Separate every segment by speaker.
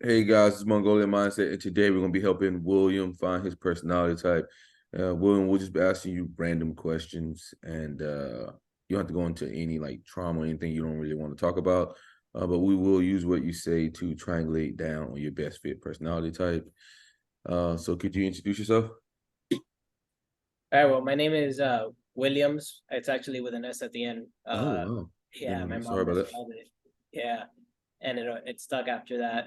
Speaker 1: Hey guys, it's Mongolian Mindset, and today we're going to be helping William find his personality type. William, we'll just be asking you random questions, and you don't have to go into any like trauma or anything you don't really want to talk about. But we will use what you say to triangulate down on your best fit personality type. So could you introduce yourself?
Speaker 2: All right, well, my name is Williams. It's actually with an S at the end.
Speaker 1: Oh wow,
Speaker 2: Yeah, my
Speaker 1: sorry
Speaker 2: mom
Speaker 1: about that.
Speaker 2: misspelled it. Yeah, and it stuck after that.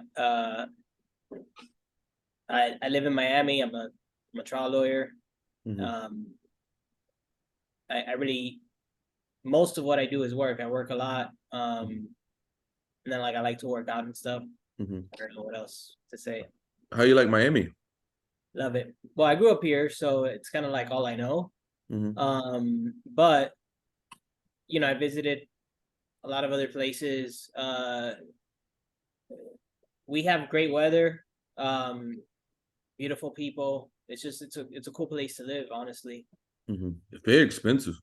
Speaker 2: I live in Miami. I'm a trial lawyer.
Speaker 1: Mm-hmm.
Speaker 2: Um, I really most of what I do is work. I work a lot. And then like I like to work out and stuff.
Speaker 1: Mm-hmm.
Speaker 2: I don't know what else to say.
Speaker 1: How you like Miami?
Speaker 2: Love it. Well, I grew up here, so it's kind of like all I know.
Speaker 1: Mm-hmm.
Speaker 2: But I visited a lot of other places. We have great weather, um, beautiful people. It's a cool place to live, honestly.
Speaker 1: Mm-hmm. It's very expensive.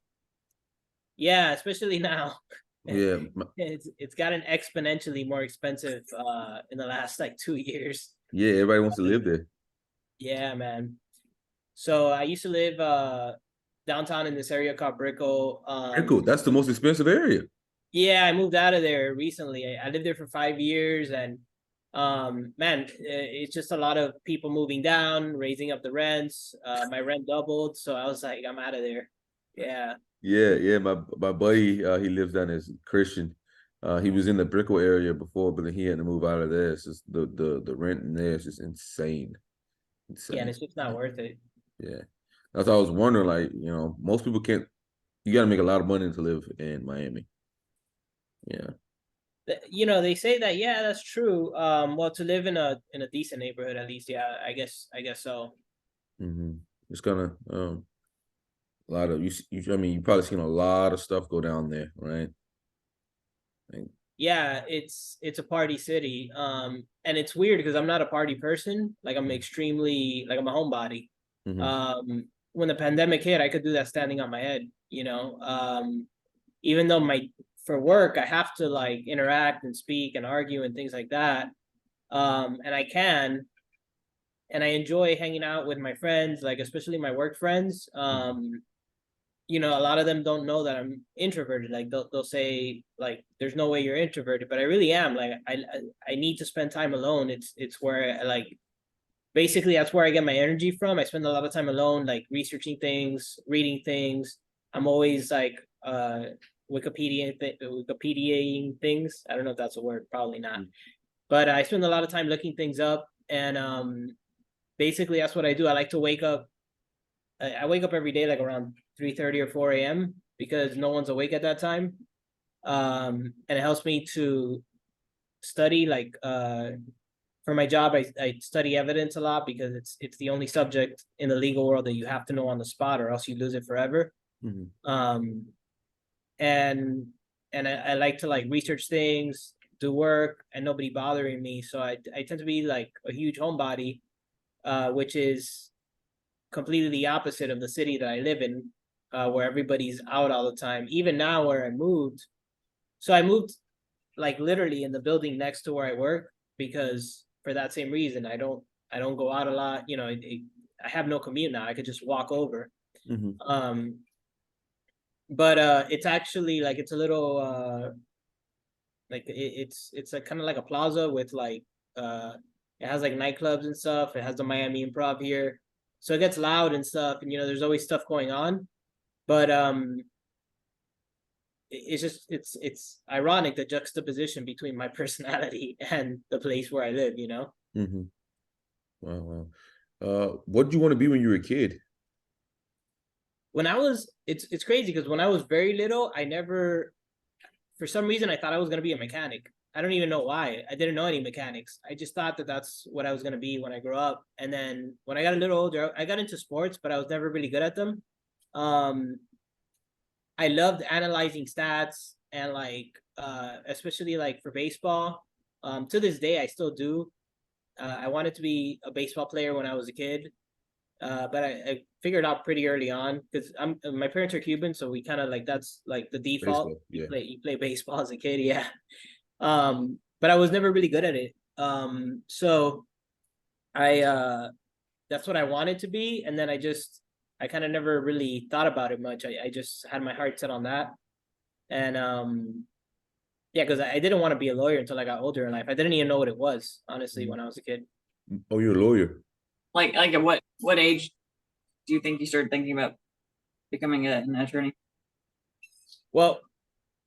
Speaker 2: Yeah, especially now.
Speaker 1: Yeah,
Speaker 2: It's gotten exponentially more expensive in the last like 2 years.
Speaker 1: yeah. Everybody wants to live there.
Speaker 2: Yeah, man. So I used to live downtown in this area called Brickell.
Speaker 1: Very cool. That's the most expensive area.
Speaker 2: Yeah, I moved out of there recently. I lived there for 5 years, and man, it's just a lot of people moving down, raising up the rents. My rent doubled, so I was like, I'm out of there. Yeah.
Speaker 1: Yeah, yeah. My buddy, he lives down as Christian. He was in the Brickell area before, but then he had to move out of there. It's just the rent in there is just insane,
Speaker 2: Yeah, and
Speaker 1: insane.
Speaker 2: it's just not worth it.
Speaker 1: Yeah, that's why I was wondering. Like, most people can't. You got to make a lot of money to live in Miami. Yeah.
Speaker 2: They say that, yeah, that's true. Well, to live in a decent neighborhood, at least, yeah, I guess so.
Speaker 1: Mm-hmm. It's gonna a lot of you. I mean, you probably seen a lot of stuff go down there, right? Like,
Speaker 2: Yeah, it's a party city. And it's weird because I'm not a party person. Like I'm a homebody.
Speaker 1: mm-hmm.
Speaker 2: When the pandemic hit, I could do that standing on my head, even though my for work I have to like interact and speak and argue and things like that. And I can, and I enjoy hanging out with my friends, like especially my work friends. A lot of them don't know that I'm introverted. Like they'll say like, "There's no way you're introverted," but I really am. Like I need to spend time alone. It's where I like basically that's where I get my energy from. I spend a lot of time alone, like researching things, reading things. I'm always like Wikipediaing things. I don't know if that's a word, probably not. But I spend a lot of time looking things up, and basically that's what I do. I like to wake up. I wake up every day like around 3:30 or 4 a.m. because no one's awake at that time, and it helps me to study like for my job. I study evidence a lot because it's the only subject in the legal world that you have to know on the spot or else you lose it forever.
Speaker 1: Mm-hmm.
Speaker 2: um and I like to like research things, do work, and nobody bothering me, so I tend to be like a huge homebody, which is completely the opposite of the city that I live in, where everybody's out all the time. Even now where I moved like literally in the building next to where I work because for that same reason I don't go out a lot. I have no commute now. I could just walk over.
Speaker 1: Mm-hmm.
Speaker 2: Um, but it's actually like it's a little like it's like kind of like a plaza with like it has like nightclubs and stuff. It has the Miami Improv here, so it gets loud and stuff, and there's always stuff going on. But it's just it's ironic the juxtaposition between my personality and the place where I live.
Speaker 1: Mm-hmm. Wow, wow. What did you want to be when you were a kid?
Speaker 2: When I was it's crazy because when I was very little, I never, for some reason, I thought I was going to be a mechanic. I don't even know why. I didn't know any mechanics. I just thought that that's what I was going to be when I grew up. And then when I got a little older, I got into sports, but I was never really good at them. Um, I loved analyzing stats and like especially like for baseball. To this day, I still do. I wanted to be a baseball player when I was a kid, but I figured out pretty early on because my parents are Cuban, so we kind of like that's like the default.
Speaker 1: Baseball.
Speaker 2: You
Speaker 1: Yeah.
Speaker 2: play baseball as a kid, yeah. But I was never really good at it. So I that's what I wanted to be, and then I kind of never really thought about it much. I just had my heart set on that, and yeah, because I didn't want to be a lawyer until I got older in life. I didn't even know what it was, honestly, when I was a kid.
Speaker 1: Oh, you're a lawyer.
Speaker 3: Like at what age do you think you started thinking about becoming an attorney?
Speaker 2: Well,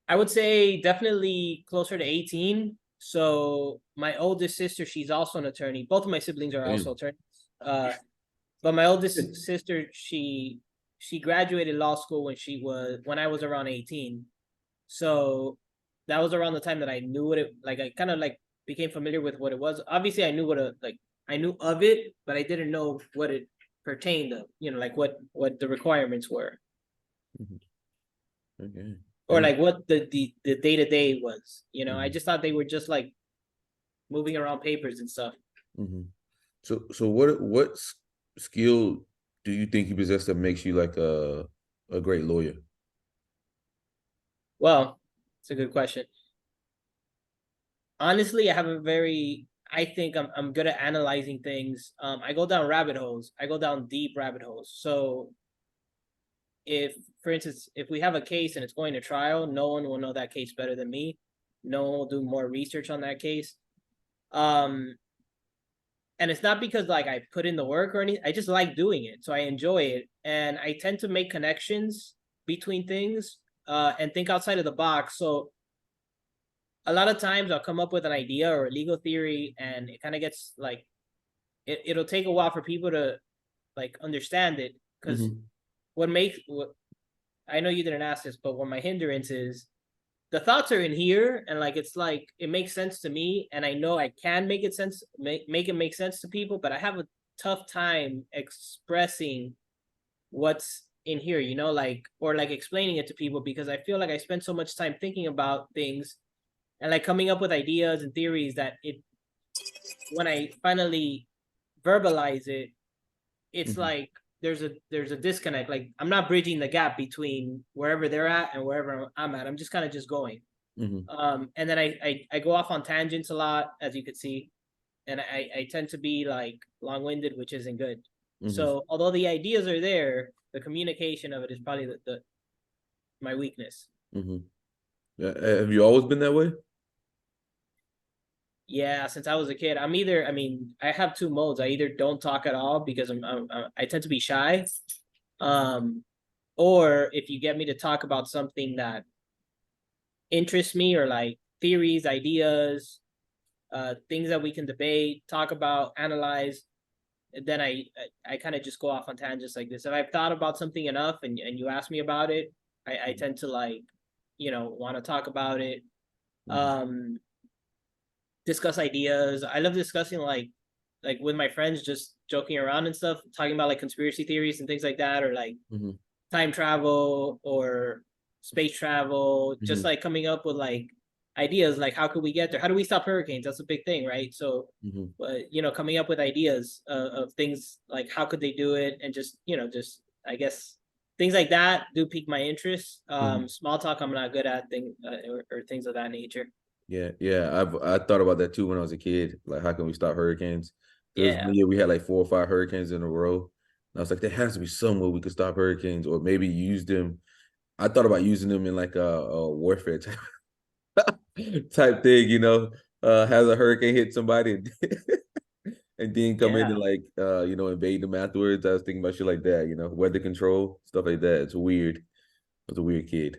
Speaker 2: I would say definitely closer to 18. So my oldest sister, she's also an attorney. Both of my siblings are also
Speaker 1: Damn.
Speaker 2: attorneys. But my oldest sister, she graduated law school when I was around 18. So that was around the time that I knew what it, like I kind of like became familiar with what it was. Obviously I knew I knew of it, but I didn't know what it pertained to, like what the requirements were.
Speaker 1: Okay.
Speaker 2: Or like what the day-to-day was. I
Speaker 1: Mhm.
Speaker 2: just thought they were just like moving around papers and stuff.
Speaker 1: So what skill do you think you possess that makes you like a great lawyer?
Speaker 2: Well, it's a good question. Honestly, I think I'm good at analyzing things. I go down rabbit holes. I go down deep rabbit holes. So if, for instance, if we have a case and it's going to trial, no one will know that case better than me. No one will do more research on that case. And it's not because like I put in the work or anything. I just like doing it, so I enjoy it, and I tend to make connections between things, and think outside of the box. So a lot of times I'll come up with an idea or a legal theory, and it kind of gets like it'll take a while for people to like understand it, because
Speaker 1: Mm-hmm.
Speaker 2: what I know you didn't ask this, but what my hindrance is, the thoughts are in here, and like it's like it makes sense to me, and I know I can make it make sense to people, but I have a tough time expressing what's in here, like, or like explaining it to people, because I feel like I spend so much time thinking about things and like coming up with ideas and theories that when I finally verbalize it, it's like there's a disconnect. Like I'm not bridging the gap between wherever they're at and wherever I'm at. I'm just kind of just going. And then I go off on tangents a lot, as you could see, and I tend to be like long-winded, which isn't good. So although the ideas are there, the communication of it is probably the my weakness.
Speaker 1: Yeah. Have you always been that way?
Speaker 2: Yeah, since I was a kid, I mean, I have two modes. I either don't talk at all because I tend to be shy, or if you get me to talk about something that interests me, or like theories, ideas, things that we can debate, talk about, analyze, then I kind of just go off on tangents like this. If I've thought about something enough and you ask me about it, I tend to like, want to talk about it. Discuss ideas. I love discussing like with my friends, just joking around and stuff, talking about like conspiracy theories and things like that, or like time travel or space travel, just like coming up with like ideas, like how could we get there? How do we stop hurricanes? That's a big thing, right? So, but coming up with ideas of things like how could they do it, and just just I guess things like that do pique my interest. Small talk, I'm not good at things or things of that nature.
Speaker 1: Yeah. I thought about that too when I was a kid. Like, how can we stop hurricanes? Because
Speaker 2: Yeah.
Speaker 1: one year we had like 4 or 5 hurricanes in a row. And I was like, there has to be some way we could stop hurricanes, or maybe use them. I thought about using them in like a warfare type thing, has a hurricane hit somebody and then come in
Speaker 2: Yeah.
Speaker 1: and like invade them afterwards. I was thinking about shit like that, weather control, stuff like that. It's weird. I was a weird kid.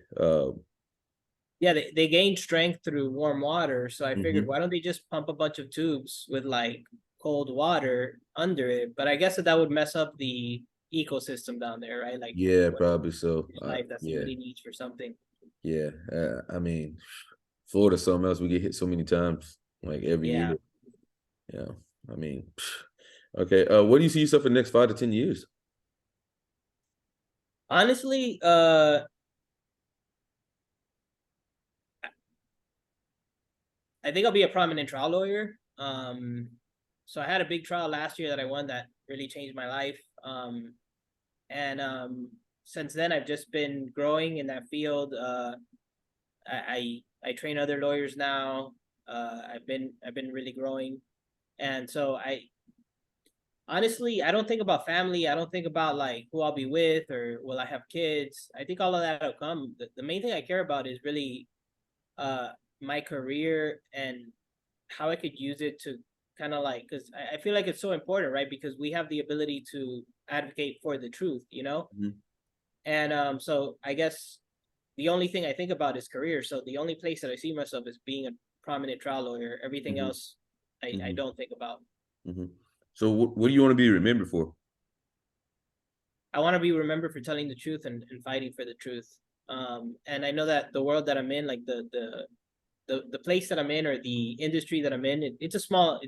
Speaker 2: Yeah, they gain strength through warm water. So I figured,
Speaker 1: Mhm.
Speaker 2: why don't they just pump a bunch of tubes with like cold water under it? But I guess that would mess up the ecosystem down there, right? Like,
Speaker 1: Yeah,
Speaker 2: what
Speaker 1: probably so.
Speaker 2: life that
Speaker 1: Yeah,
Speaker 2: somebody needs for something.
Speaker 1: yeah. I mean, Florida's something else. We get hit so many times, like every
Speaker 2: Yeah.
Speaker 1: year. Yeah, I mean, okay. What do you see yourself in the next 5 to 10 years?
Speaker 2: Honestly, I think I'll be a prominent trial lawyer. So I had a big trial last year that I won that really changed my life. And since then I've just been growing in that field. I train other lawyers now. I've been really growing, and so honestly, I don't think about family. I don't think about like who I'll be with or will I have kids. I think all of that will come. The main thing I care about is really my career and how I could use it to kind of like, because I feel like it's so important, right? Because we have the ability to advocate for the truth, you know?
Speaker 1: Mhm.
Speaker 2: And so I guess the only thing I think about is career. So the only place that I see myself is being a prominent trial lawyer. Everything
Speaker 1: Mhm.
Speaker 2: else I
Speaker 1: Mhm.
Speaker 2: don't think about.
Speaker 1: Mhm. So what do you want to be remembered for?
Speaker 2: I want to be remembered for telling the truth and fighting for the truth. And I know that the world that I'm in, like the place that I'm in or the industry that I'm in, it's small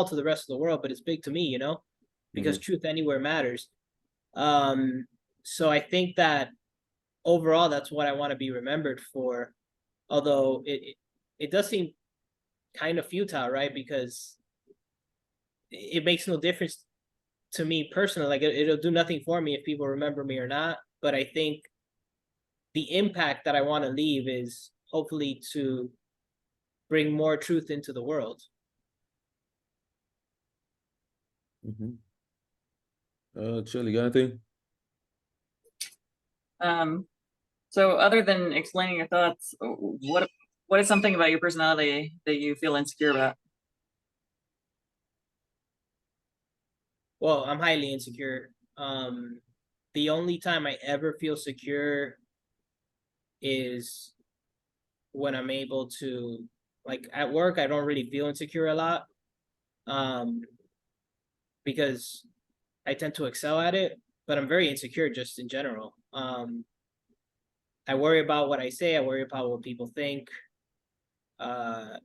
Speaker 2: to the rest of the world, but it's big to me, you know, because
Speaker 1: Mhm.
Speaker 2: truth anywhere matters. Um, so I think that overall, that's what I want to be remembered for. Although it does seem kind of futile, right? Because it makes no difference to me personally. Like it'll do nothing for me if people remember me or not. But I think the impact that I want to leave is hopefully to bring more truth into the world.
Speaker 1: Mhm. Chili, got anything?
Speaker 3: So other than explaining your thoughts, what is something about your personality that you feel insecure about?
Speaker 2: Well, I'm highly insecure. The only time I ever feel secure is when I'm able to, like at work, I don't really feel insecure a lot. Um, because I tend to excel at it, but I'm very insecure just in general. I worry about what I say, I worry about what people think. Uh,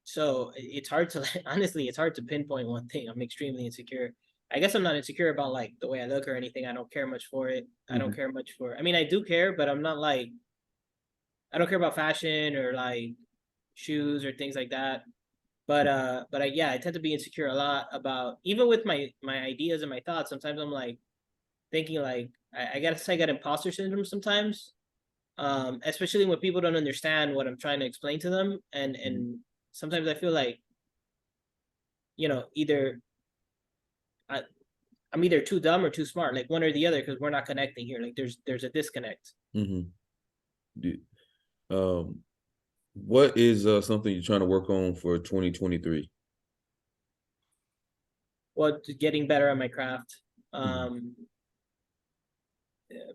Speaker 2: so it's hard to honestly, it's hard to pinpoint one thing. I'm extremely insecure. I guess I'm not insecure about like the way I look or anything. I don't care much for it. I don't
Speaker 1: Mhm.
Speaker 2: care much for. I mean, I do care, but I'm not like I don't care about fashion or like shoes or things like that. But yeah, I tend to be insecure a lot about even with my ideas and my thoughts. Sometimes I'm like thinking like I guess I get imposter syndrome sometimes. Especially when people don't understand what I'm trying to explain to them,
Speaker 1: Mhm.
Speaker 2: and sometimes I feel like either I, I'm either too dumb or too smart, like one or the other, because we're not connecting here. Like there's a disconnect.
Speaker 1: Mhm. Um, what is something you're trying to work on for 2023?
Speaker 2: Well, getting better at my craft.
Speaker 1: Mhm.
Speaker 2: Um,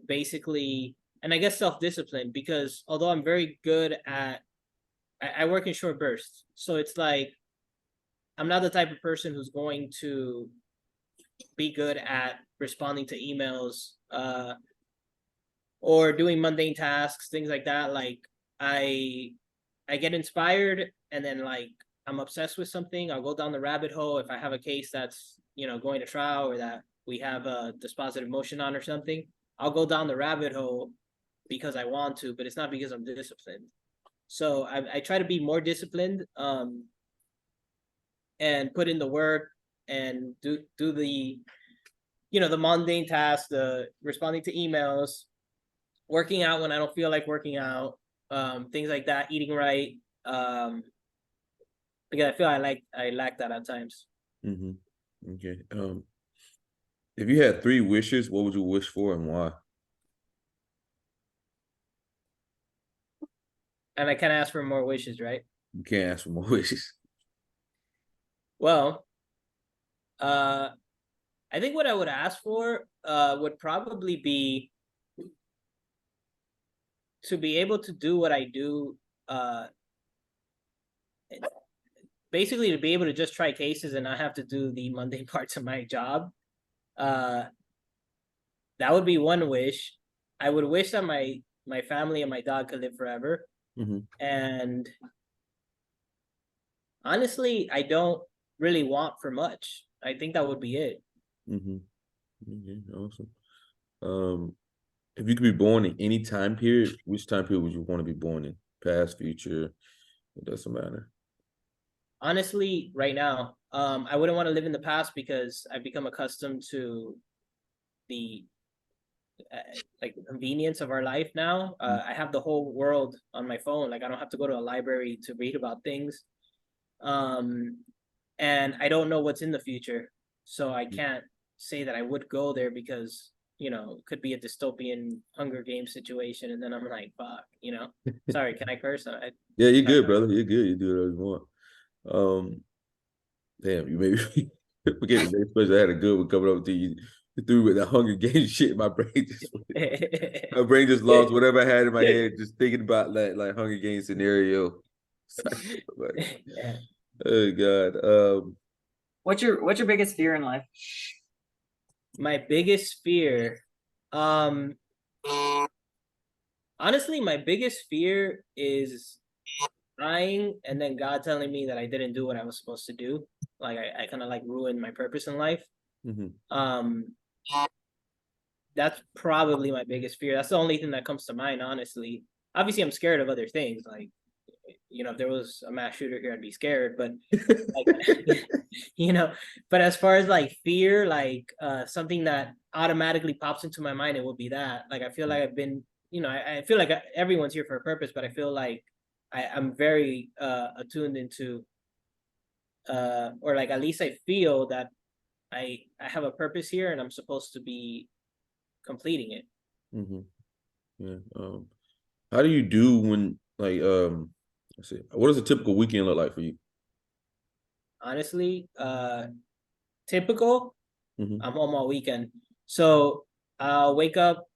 Speaker 2: Basically, and I guess self-discipline, because although I'm very good at I work in short bursts, so it's like I'm not the type of person who's going to be good at responding to emails or doing mundane tasks, things like that. Like I I get inspired and then like I'm obsessed with something. I'll go down the rabbit hole if I have a case that's going to trial or that we have a dispositive motion on or something. I'll go down the rabbit hole because I want to, but it's not because I'm disciplined. So I try to be more disciplined and put in the work and do the the mundane tasks, the responding to emails, working out when I don't feel like working out, things like that, eating right. Um, because I feel I lack that at times.
Speaker 1: Mhm. Okay. If you had three wishes, what would you wish for and why?
Speaker 2: And I can't ask for more wishes, right?
Speaker 1: You can't ask for more wishes.
Speaker 2: Well, uh, I think what I would ask for would probably be to be able to do what I do. Uh, Basically, to be able to just try cases and not have to do the mundane parts of my job. Uh, that would be one wish. I would wish that my family and my dog could live forever.
Speaker 1: Mhm.
Speaker 2: And honestly, I don't really want for much. I think that would be it.
Speaker 1: Mhm. Okay. Awesome. If you could be born in any time period, which time period would you want to be born in? Past, future, it doesn't matter.
Speaker 2: Honestly, right now, I wouldn't want to live in the past because I've become accustomed to the like convenience of our life now. I have the whole world on my phone. Like I don't have to go to a library to read about things. And I don't know what's in the future, so I can't say that I would go there because it could be a dystopian Hunger Games situation, and then I'm like, fuck, Sorry, can I curse?
Speaker 1: Yeah, you're good, brother. You're good. You do whatever you want. Damn, you maybe forget the next question. I had a good one coming up to you. You threw with that Hunger Games shit. My brain just lost whatever I had in my head, just thinking about that like Hunger Games scenario.
Speaker 2: Yeah.
Speaker 1: Oh God.
Speaker 3: What's your biggest fear in life?
Speaker 2: My biggest fear, honestly, my biggest fear is dying and then God telling me that I didn't do what I was supposed to do. Like I kind of like ruined my purpose in life. That's probably my biggest fear. That's the only thing that comes to mind, honestly. Obviously, I'm scared of other things. Like, if there was a mass shooter here, I'd be scared. But, like, but as far as like fear, like something that automatically pops into my mind, it would be that. Like, I feel like I've been, I feel like everyone's here for a purpose, but I feel like I'm very attuned into, or like at least I feel that I have a purpose here and I'm supposed to be completing it.
Speaker 1: Yeah. How do you do when like let's see, what does a typical weekend look like for you?
Speaker 2: Honestly, typical.
Speaker 1: Mm-hmm.
Speaker 2: I'm home all weekend, so I'll wake up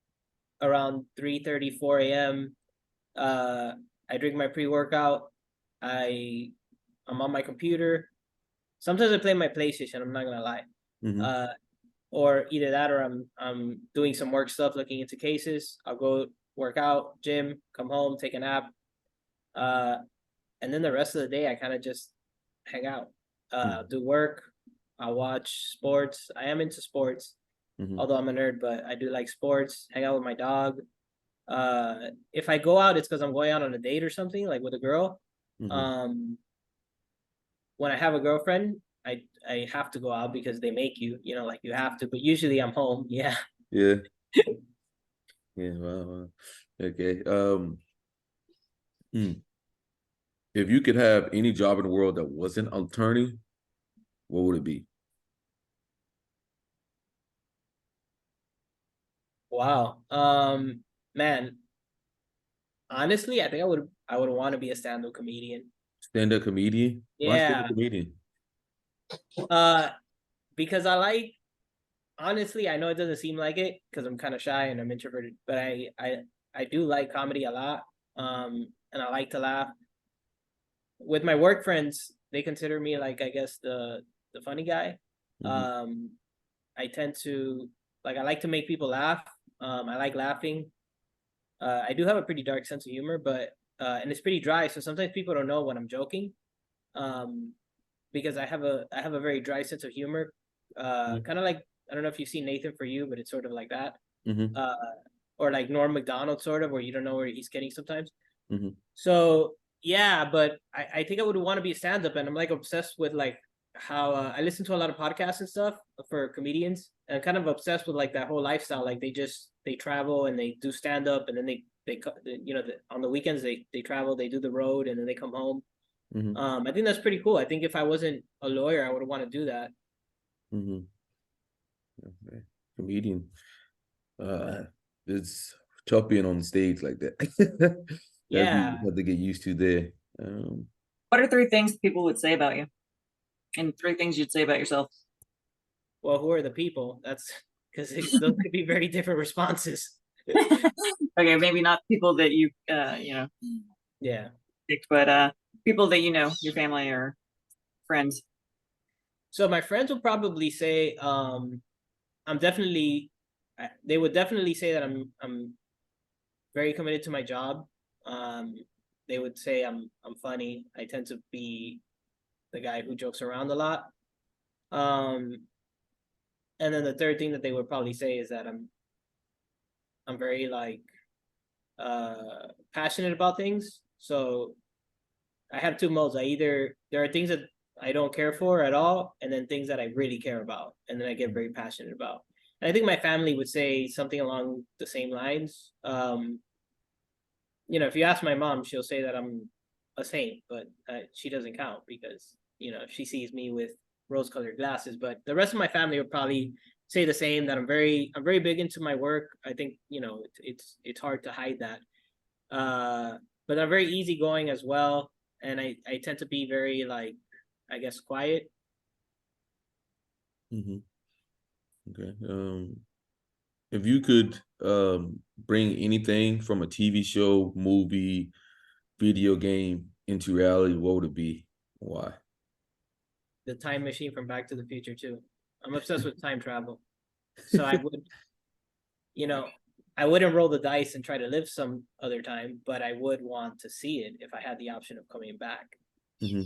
Speaker 2: around 3:30, 4 a.m. I drink my pre-workout. I'm on my computer. Sometimes I play my PlayStation. I'm not gonna lie.
Speaker 1: Mm-hmm.
Speaker 2: Or either that, or I'm doing some work stuff, looking into cases. I'll go work out, gym, come home, take a nap, and then the rest of the day I kind of just hang out, do work. I watch sports. I am into sports, although I'm a nerd, but I do like sports. Hang out with my dog. If I go out, it's because I'm going out on a date or something, like with a girl. When I have a girlfriend, I have to go out because they make you, like you have to. But usually I'm home. Yeah.
Speaker 1: Yeah. Yeah. Wow. Okay. If you could have any job in the world that wasn't an attorney, what would it be?
Speaker 2: Wow. Man, honestly, I think I would want to be a stand-up comedian.
Speaker 1: Stand-up comedian? Why stand-up
Speaker 2: Yeah.
Speaker 1: comedian?
Speaker 2: Because honestly, I know it doesn't seem like it because I'm kind of shy and I'm introverted, but I do like comedy a lot. And I like to laugh. With my work friends, they consider me like, I guess, the funny guy. I tend to I like to make people laugh. I like laughing. I do have a pretty dark sense of humor, but and it's pretty dry, so sometimes people don't know when I'm joking. Because I have a very dry sense of humor. Kind of like, I don't know if you've seen Nathan For You, but it's sort of like that. Or like Norm Macdonald, sort of, where you don't know where he's getting sometimes. So yeah, but I think I would want to be a stand-up, and I'm like obsessed with like how I listen to a lot of podcasts and stuff for comedians, and I'm kind of obsessed with like that whole lifestyle. Like they travel and they do stand-up, and then they on the weekends they travel, they do the road, and then they come home. I think that's pretty cool. I think if I wasn't a lawyer, I would want to do that.
Speaker 1: Okay. Comedian. It's tough being on the stage like that.
Speaker 2: Yeah.
Speaker 1: You have to get used to there.
Speaker 3: What are 3 things people would say about you? And 3 things you'd say about yourself?
Speaker 2: Well, who are the people? That's because those could be very different responses.
Speaker 3: Okay, maybe not people that you
Speaker 2: Yeah.
Speaker 3: picked, but people that your family or friends.
Speaker 2: So my friends would probably say, they would definitely say that I'm very committed to my job. They would say I'm funny. I tend to be the guy who jokes around a lot. And then the third thing that they would probably say is that I'm very like passionate about things. So I have 2 modes. There are things that I don't care for at all, and then things that I really care about, and then I get very passionate about. And I think my family would say something along the same lines. You know, if you ask my mom, she'll say that I'm a saint, but she doesn't count because, you know, she sees me with rose-colored glasses. But the rest of my family would probably say the same, that I'm very big into my work. I think, you know, it's hard to hide that. But I'm very easygoing as well, and I tend to be very, like, I guess, quiet.
Speaker 1: Okay. If you could bring anything from a TV show, movie, video game into reality, what would it be? Why?
Speaker 2: The time machine from Back to the Future too. I'm obsessed with time travel, so I would, you know, I wouldn't roll the dice and try to live some other time, but I would want to see it if I had the option of coming back.
Speaker 1: Yeah.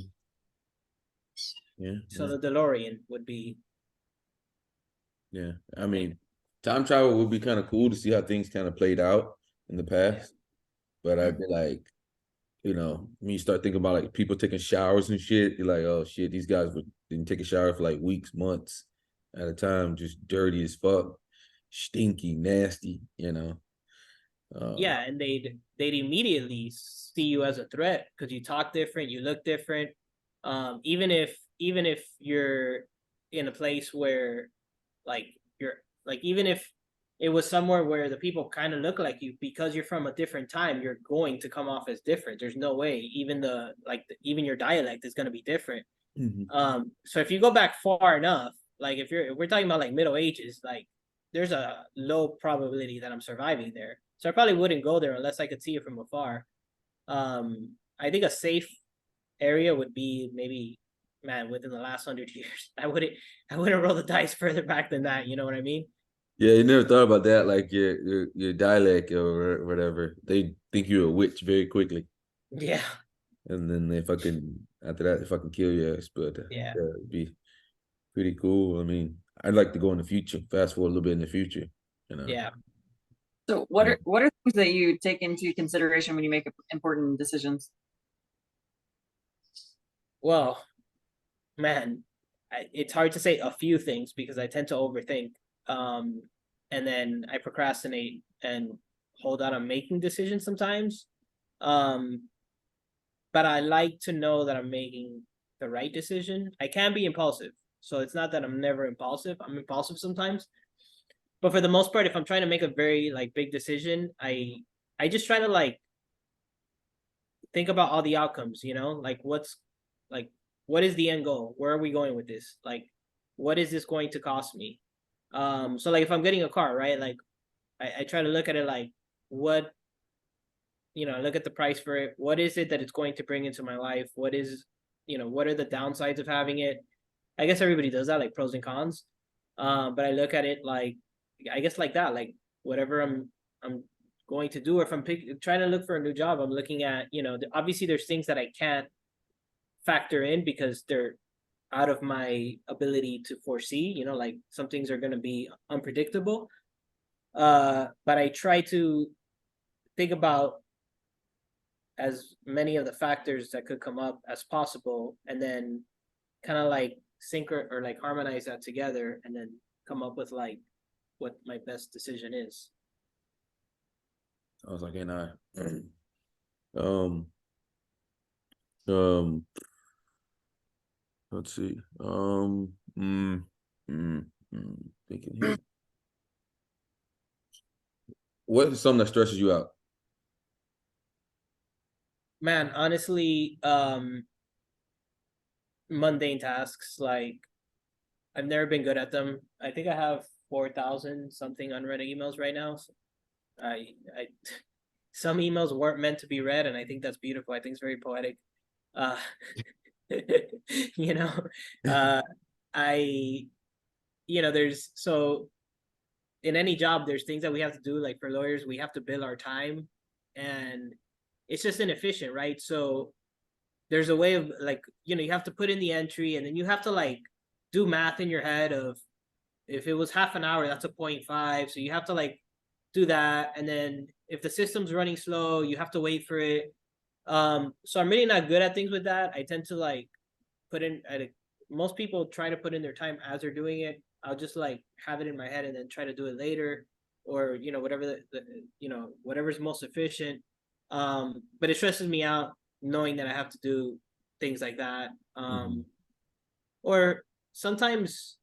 Speaker 2: So the DeLorean would be.
Speaker 1: Yeah, I mean, time travel would be kind of cool to see how things kind of played out in the past. But I'd be like, you know, when you start thinking about like people taking showers and shit, you're like, oh shit, these guys didn't take a shower for like weeks, months at a time, just dirty as fuck, stinky, nasty, you know.
Speaker 2: Yeah, and they'd immediately see you as a threat because you talk different, you look different. Even if you're in a place where, like, you're like, even if it was somewhere where the people kind of look like you, because you're from a different time, you're going to come off as different. There's no way. Even even your dialect is going to be different. So if you go back far enough, like if we're talking about like Middle Ages, like there's a low probability that I'm surviving there. So I probably wouldn't go there unless I could see it from afar. I think a safe area would be maybe, man, within the last 100 years. I wouldn't roll the dice further back than that. You know what I mean?
Speaker 1: Yeah, you never thought about that, like your dialect or whatever. They think you're a witch very quickly.
Speaker 2: Yeah.
Speaker 1: And then after that, they fucking kill your ass. But
Speaker 2: yeah,
Speaker 1: it'd be pretty cool. I mean, I'd like to go in the future, fast forward a little bit in the future, you know.
Speaker 2: Yeah.
Speaker 3: So what are things that you take into consideration when you make important decisions?
Speaker 2: Well, man, it's hard to say a few things because I tend to overthink. And then I procrastinate and hold out on making decisions sometimes. But I like to know that I'm making the right decision. I can be impulsive. So it's not that I'm never impulsive. I'm impulsive sometimes. But for the most part, if I'm trying to make a very like big decision, I just try to like think about all the outcomes, you know, like what is the end goal? Where are we going with this? Like, what is this going to cost me? So like if I'm getting a car, right? Like I try to look at it like what, you know, look at the price for it. What is it that it's going to bring into my life? What is, you know, what are the downsides of having it? I guess everybody does that, like pros and cons. But I look at it like, I guess like that, like whatever I'm going to do, or if I'm trying to look for a new job, I'm looking at, you know, obviously there's things that I can't factor in because they're out of my ability to foresee, you know, like some things are going to be unpredictable. But I try to think about as many of the factors that could come up as possible, and then kind of like sync or like harmonize that together, and then come up with like what my best decision is.
Speaker 1: I was like, and let's see. Thinking here. What is something that stresses you out?
Speaker 2: Man, honestly, mundane tasks. Like I've never been good at them. I think I have 4,000 something unread emails right now. So I some emails weren't meant to be read, and I think that's beautiful. I think it's very poetic. You know, I, you know, there's so in any job, there's things that we have to do. Like for lawyers, we have to bill our time, and it's just inefficient, right? So there's a way of like, you know, you have to put in the entry, and then you have to like do math in your head of if it was half an hour, that's a 0.5. So you have to like do that, and then if the system's running slow, you have to wait for it. So I'm really not good at things with that. I tend to like put in. Most people try to put in their time as they're doing it. I'll just like have it in my head and then try to do it later, or whatever whatever's most efficient. But it stresses me out knowing that I have to do things like that. Or sometimes,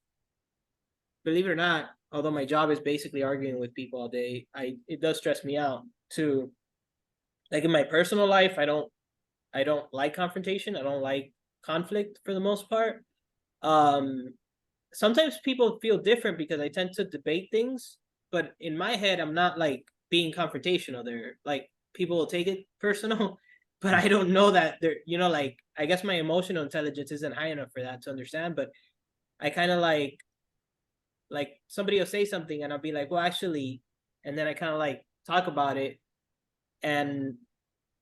Speaker 2: believe it or not, although my job is basically arguing with people all day, it does stress me out too. Like in my personal life, I don't like confrontation. I don't like conflict for the most part. Sometimes people feel different because I tend to debate things, but in my head, I'm not like being confrontational. They're like, people will take it personal, but I don't know that they're, like, I guess my emotional intelligence isn't high enough for that to understand, but I kind of like somebody will say something and I'll be like, well, actually, and then I kind of like talk about it. And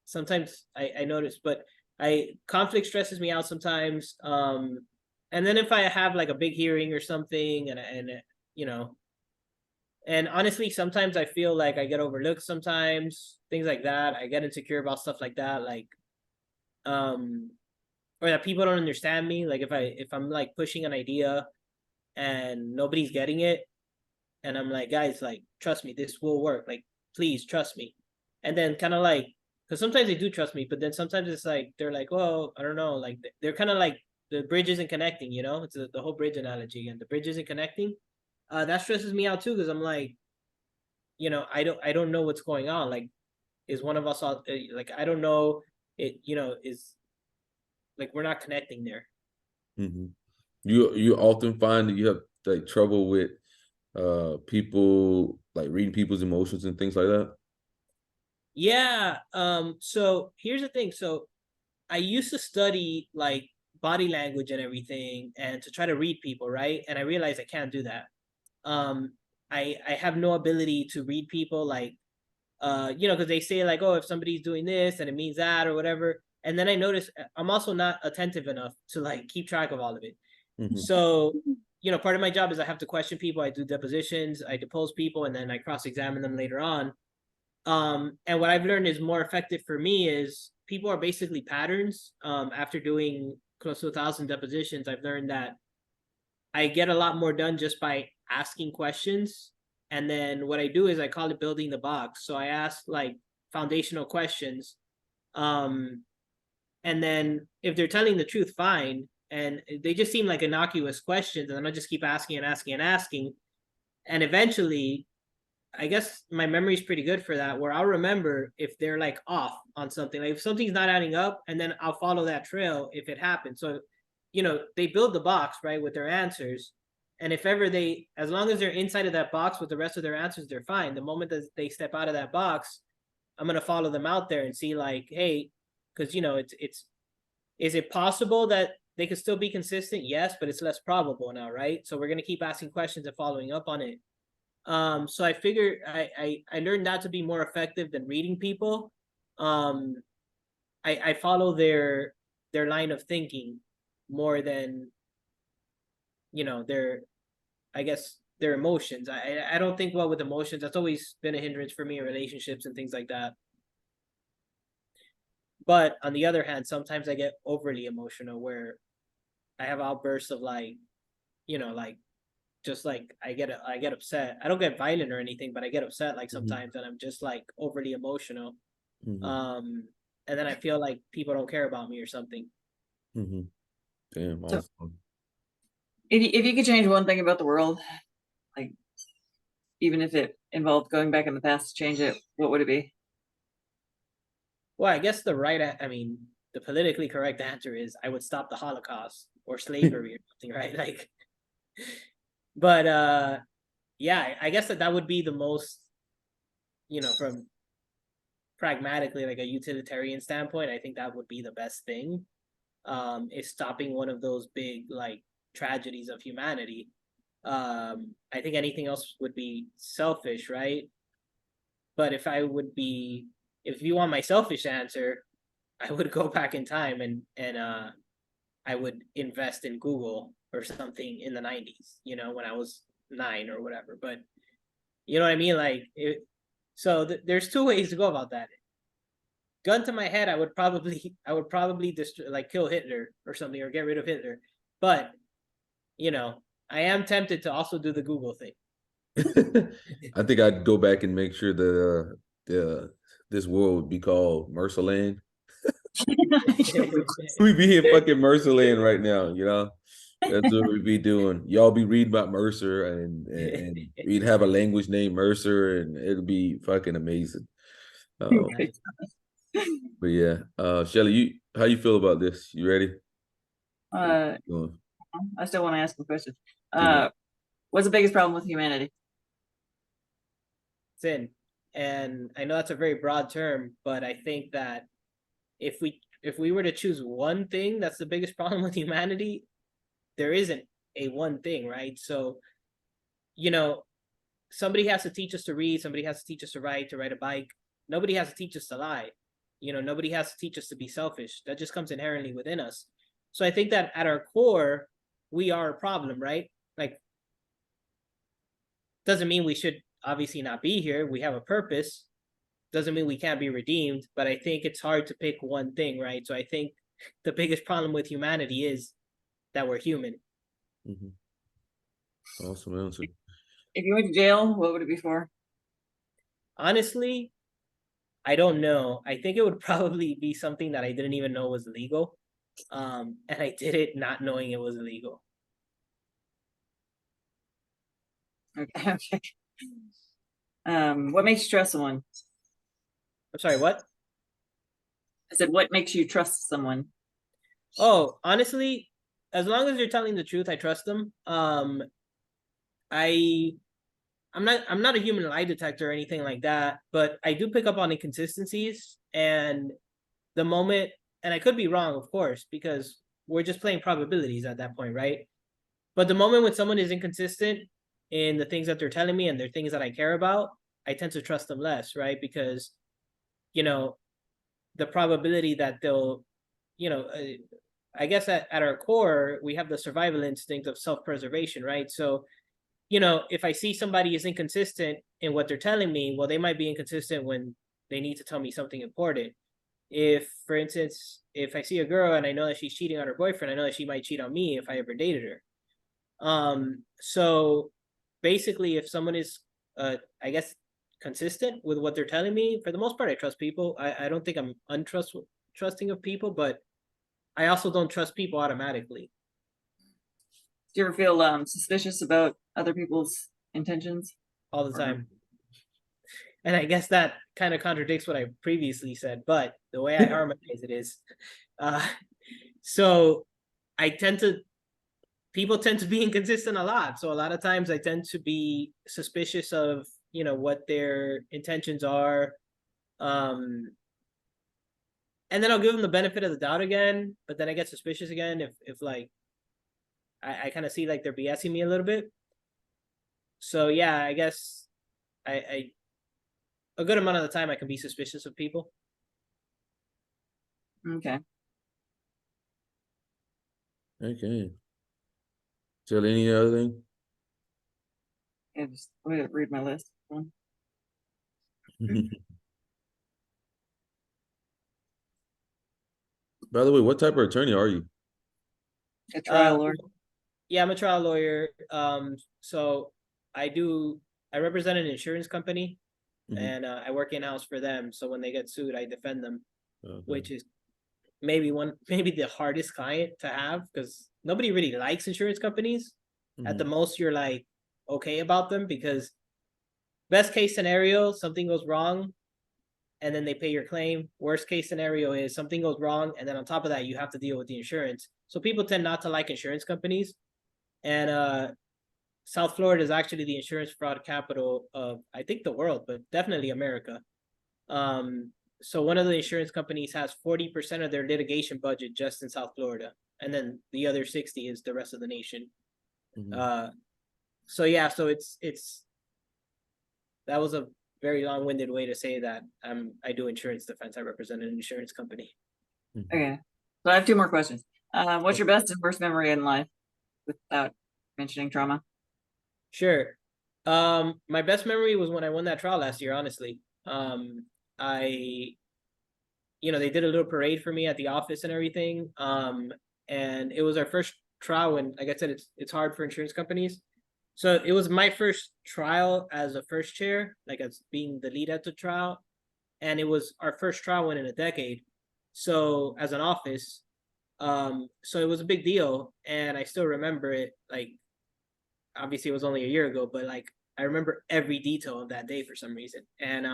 Speaker 2: sometimes I notice, but conflict stresses me out sometimes. And then if I have like a big hearing or something, and honestly, sometimes I feel like I get overlooked sometimes, things like that. I get insecure about stuff like that, like, or that people don't understand me. Like if I'm like pushing an idea and nobody's getting it, and I'm like, guys, like, trust me, this will work. Like, please trust me. And then kind of like, because sometimes they do trust me, but then sometimes it's like, they're like, well, I don't know. Like, they're kind of like, the bridge isn't connecting, It's the whole bridge analogy, and the bridge isn't connecting. That stresses me out too, because I'm like, I don't know what's going on. Like, is one of us all, like, I don't know, it, is like, we're not connecting there.
Speaker 1: You often find that you have like trouble with people like reading people's emotions and things like that?
Speaker 2: Yeah. So here's the thing. So I used to study like body language and everything, and to try to read people, right? And I realized I can't do that. I have no ability to read people, like, because they say like, oh, if somebody's doing this and it means that or whatever. And then I notice I'm also not attentive enough to like keep track of all of it. So, part of my job is I have to question people. I do depositions, I depose people, and then I cross-examine them later on. And what I've learned is more effective for me is people are basically patterns. After doing close to 1,000 depositions, I've learned that I get a lot more done just by asking questions. And then what I do is I call it building the box. So I ask like foundational questions. And then if they're telling the truth, fine. And they just seem like innocuous questions. And then I'll just keep asking and asking and asking. And eventually, I guess my memory is pretty good for that, where I'll remember if they're like off on something, like if something's not adding up, and then I'll follow that trail if it happens. So, they build the box, right, with their answers. And if ever as long as they're inside of that box with the rest of their answers, they're fine. The moment that they step out of that box, I'm going to follow them out there and see like, hey, because, is it possible that they could still be consistent? Yes, but it's less probable now, right? So we're going to keep asking questions and following up on it. So I figured I learned that to be more effective than reading people. I follow their line of thinking more than their emotions. I don't think well with emotions. That's always been a hindrance for me in relationships and things like that. But on the other hand, sometimes I get overly emotional where I have outbursts of like, like, just like I get upset. I don't get violent or anything, but I get upset like sometimes, and I'm just like overly emotional. And then I feel like people don't care about me or something.
Speaker 1: Damn,
Speaker 3: So,
Speaker 1: awesome.
Speaker 3: If you could change one thing about the world, like even if it involved going back in the past to change it, what would it be?
Speaker 2: Well, I guess the politically correct answer is I would stop the Holocaust or slavery or something, right? Like, but yeah, I guess that would be the most, from pragmatically, like a utilitarian standpoint, I think that would be the best thing, is stopping one of those big like tragedies of humanity. I think anything else would be selfish, right? But if you want my selfish answer, I would go back in time and I would invest in Google or something in the 90s, when I was 9 or whatever. But you know what I mean? Like, there's two ways to go about that. Gun to my head, I would probably kill Hitler or something, or get rid of Hitler. But I am tempted to also do the Google thing.
Speaker 1: I think I'd go back and make sure that this world would be called Mercerland. We'd be in fucking Mercerland right now, you know. That's what we'd be doing. Y'all be reading about Mercer, and we'd have a language named Mercer, and it'd be fucking amazing. But yeah, Shelly, how you feel about this? You ready?
Speaker 3: I still want to ask a question. What's the biggest problem with humanity?
Speaker 2: Sin. And I know that's a very broad term, but I think that if we were to choose one thing that's the biggest problem with humanity, there isn't a one thing, right? So, somebody has to teach us to read, somebody has to teach us to ride a bike. Nobody has to teach us to lie. Nobody has to teach us to be selfish. That just comes inherently within us. So I think that at our core, we are a problem, right? Like, doesn't mean we should obviously not be here. We have a purpose. Doesn't mean we can't be redeemed, but I think it's hard to pick one thing, right? So I think the biggest problem with humanity is that we're human.
Speaker 1: Awesome answer.
Speaker 3: If you went to jail, what would it be for?
Speaker 2: Honestly, I don't know. I think it would probably be something that I didn't even know was illegal. And I did it not knowing it was illegal.
Speaker 3: Okay. What makes you trust someone?
Speaker 2: I'm sorry, what?
Speaker 3: I said, what makes you trust someone?
Speaker 2: Oh, honestly, as long as you're telling the truth, I trust them. I'm not a human lie detector or anything like that, but I do pick up on inconsistencies, and the moment, and I could be wrong, of course, because we're just playing probabilities at that point, right? But the moment when someone is inconsistent in the things that they're telling me and they're things that I care about, I tend to trust them less, right? Because, the probability that they'll, I guess at our core, we have the survival instinct of self-preservation, right? So, if I see somebody is inconsistent in what they're telling me, well, they might be inconsistent when they need to tell me something important. If, for instance, if I see a girl and I know that she's cheating on her boyfriend, I know that she might cheat on me if I ever dated her. So basically, if someone is, I guess, consistent with what they're telling me, for the most part, I trust people. I don't think I'm trusting of people, but I also don't trust people automatically.
Speaker 3: Do you ever feel suspicious about other people's intentions?
Speaker 2: All the time. And I guess that kind of contradicts what I previously said, but the way I harmonize it is, so people tend to be inconsistent a lot. So a lot of times I tend to be suspicious of, what their intentions are. And then I'll give them the benefit of the doubt again, but then I get suspicious again if like, I kind of see like they're BSing me a little bit. So yeah, I guess I a good amount of the time I can be suspicious of people.
Speaker 3: Okay.
Speaker 1: So any other thing?
Speaker 3: Yeah, just read my list.
Speaker 1: By the way, what type of attorney are you?
Speaker 3: A trial lawyer.
Speaker 2: Yeah, I'm a trial lawyer. So I represent an insurance company, and I work in-house for them. So when they get sued, I defend them, which is maybe the hardest client to have, because nobody really likes insurance companies. At the most, you're like okay about them, because best case scenario, something goes wrong and then they pay your claim. Worst case scenario is something goes wrong, and then on top of that, you have to deal with the insurance. So people tend not to like insurance companies. And South Florida is actually the insurance fraud capital of, I think, the world, but definitely America. So one of the insurance companies has 40% of their litigation budget just in South Florida, and then the other 60 is the rest of the nation. So yeah, so it's that was a very long-winded way to say that I do insurance defense. I represent an insurance company.
Speaker 3: Okay, so I have two more questions. What's your best and worst memory in life, without mentioning trauma?
Speaker 2: Sure. My best memory was when I won that trial last year, honestly. They did a little parade for me at the office and everything. And it was our first trial when, like I said, it's hard for insurance companies. So it was my first trial as a first chair, like as being the lead at the trial. And it was our first trial win in a decade. So as an office, so it was a big deal. And I still remember it, like, obviously it was only a year ago, but like, I remember every detail of that day for some reason. And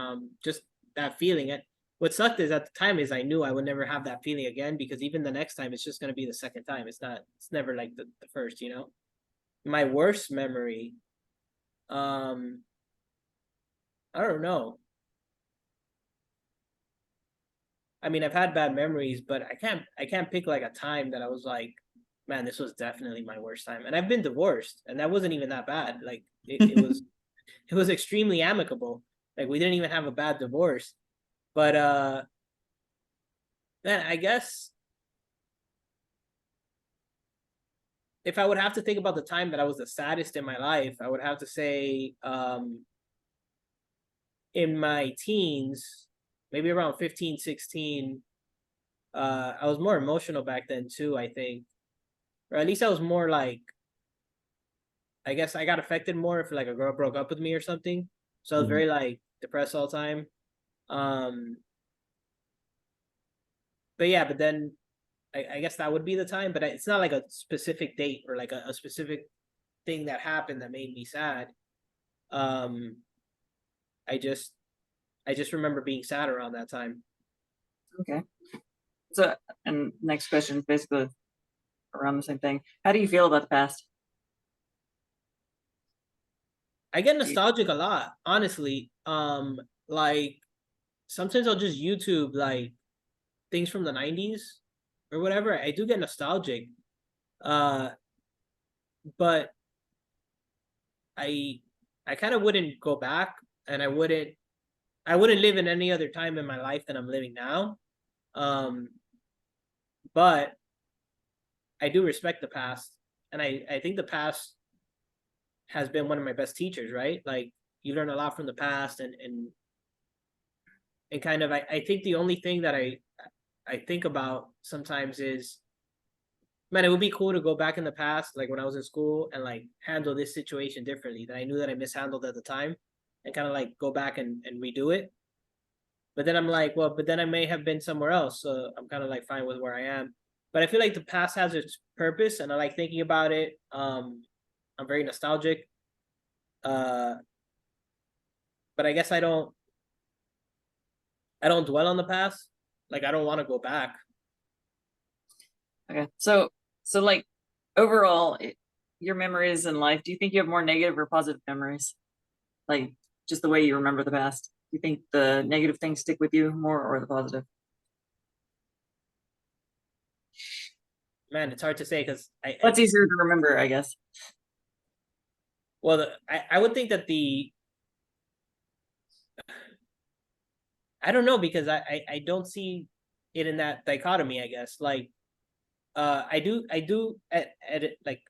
Speaker 2: just that feeling. What sucked is at the time is I knew I would never have that feeling again, because even the next time it's just going to be the second time. It's never like the first, you know. My worst memory, I don't know. I mean, I've had bad memories, but I can't pick like a time that I was like, man, this was definitely my worst time. And I've been divorced, and that wasn't even that bad. Like it was it was extremely amicable. Like we didn't even have a bad divorce. But man, I guess if I would have to think about the time that I was the saddest in my life, I would have to say in my teens, maybe around 15, 16, I was more emotional back then too, I think. Or at least I was more like, I guess I got affected more if like a girl broke up with me or something. So I was very like depressed all the time. But yeah, but then I guess that would be the time, but it's not like a specific date or like a specific thing that happened that made me sad. I just remember being sad around that time.
Speaker 3: Okay. So, and next question is basically around the same thing. How do you feel about the past?
Speaker 2: I get nostalgic a lot, honestly. Like sometimes I'll just YouTube like things from the 90s or whatever. I do get nostalgic. But I kind of wouldn't go back, and I wouldn't live in any other time in my life than I'm living now. But I do respect the past, and I think the past has been one of my best teachers, right? Like you learn a lot from the past, and kind of I think the only thing that I think about sometimes is, man, it would be cool to go back in the past, like when I was in school, and like handle this situation differently that I knew that I mishandled at the time, and kind of like go back and redo it. But then I'm like, well, but then I may have been somewhere else, so I'm kind of like fine with where I am. But I feel like the past has its purpose, and I like thinking about it. I'm very nostalgic. But I guess I don't dwell on the past. Like I don't want to go back.
Speaker 3: Okay, so like overall, your memories in life, do you think you have more negative or positive memories? Like just the way you remember the past. Do you think the negative things stick with you more, or the positive?
Speaker 2: Man, it's hard to say because
Speaker 3: what's easier to remember, I guess.
Speaker 2: Well, I would think that I don't know, because I don't see it in that dichotomy, I guess. Like I do like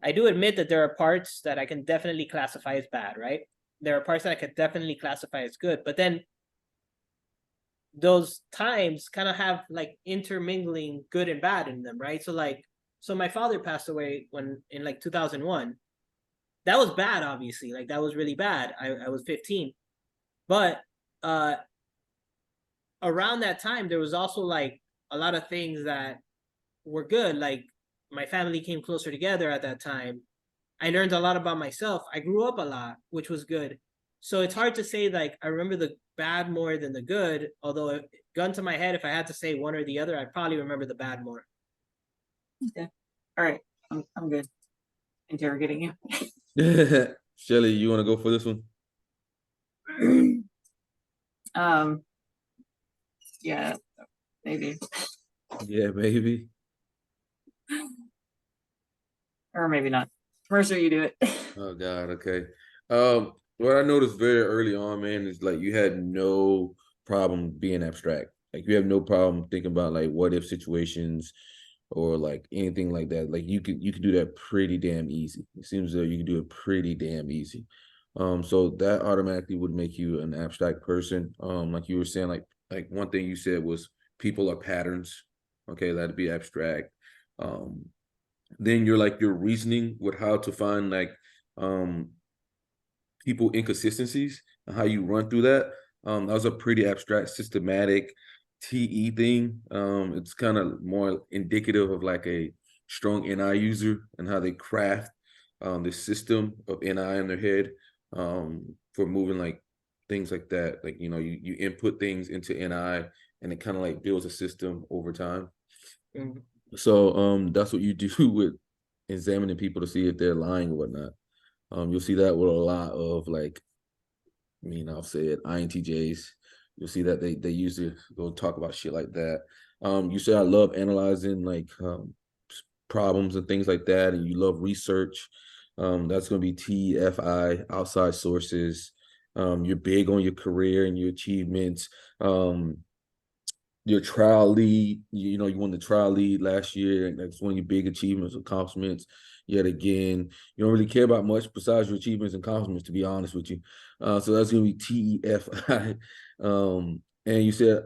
Speaker 2: I do admit that there are parts that I can definitely classify as bad, right? There are parts that I could definitely classify as good, but then those times kind of have like intermingling good and bad in them, right? So like, so my father passed away when in like 2001. That was bad, obviously. Like that was really bad. I was 15, but around that time there was also like a lot of things that were good. Like my family came closer together at that time. I learned a lot about myself. I grew up a lot, which was good. So it's hard to say like I remember the bad more than the good. Although, gun to my head, if I had to say one or the other, I'd probably remember the bad more.
Speaker 3: Okay. All right. I'm good. Interrogating you.
Speaker 1: Shelly, you want to go for this one?
Speaker 3: Yeah, maybe.
Speaker 1: Yeah, maybe.
Speaker 3: Or maybe not. Mercer, you do it.
Speaker 1: Oh God, okay. What I noticed very early on, man, is like you had no problem being abstract. Like you have no problem thinking about like what if situations or like anything like that. Like you could do that pretty damn easy. It seems that you can do it pretty damn easy. So that automatically would make you an abstract person. Like you were saying, like one thing you said was people are patterns. Okay, that'd be abstract. Then your reasoning with how to find like people inconsistencies and how you run through that. That was a pretty abstract, systematic TE thing. It's kind of more indicative of like a strong NI user and how they craft the system of NI in their head for moving like things like that. Like, you input things into NI and it kind of like builds a system over time.
Speaker 2: Mm-hmm.
Speaker 1: So that's what you do with examining people to see if they're lying or whatnot. You'll see that with a lot of like, I'll say it, INTJs. You'll see that they usually go talk about shit like that. You say I love analyzing like problems and things like that, and you love research. That's going to be TFI, outside sources. You're big on your career and your achievements. Your trial lead, you won the trial lead last year, and that's one of your big achievements, accomplishments. Yet again, you don't really care about much besides your achievements and accomplishments, to be honest with you. So that's going to be TEFI. And you said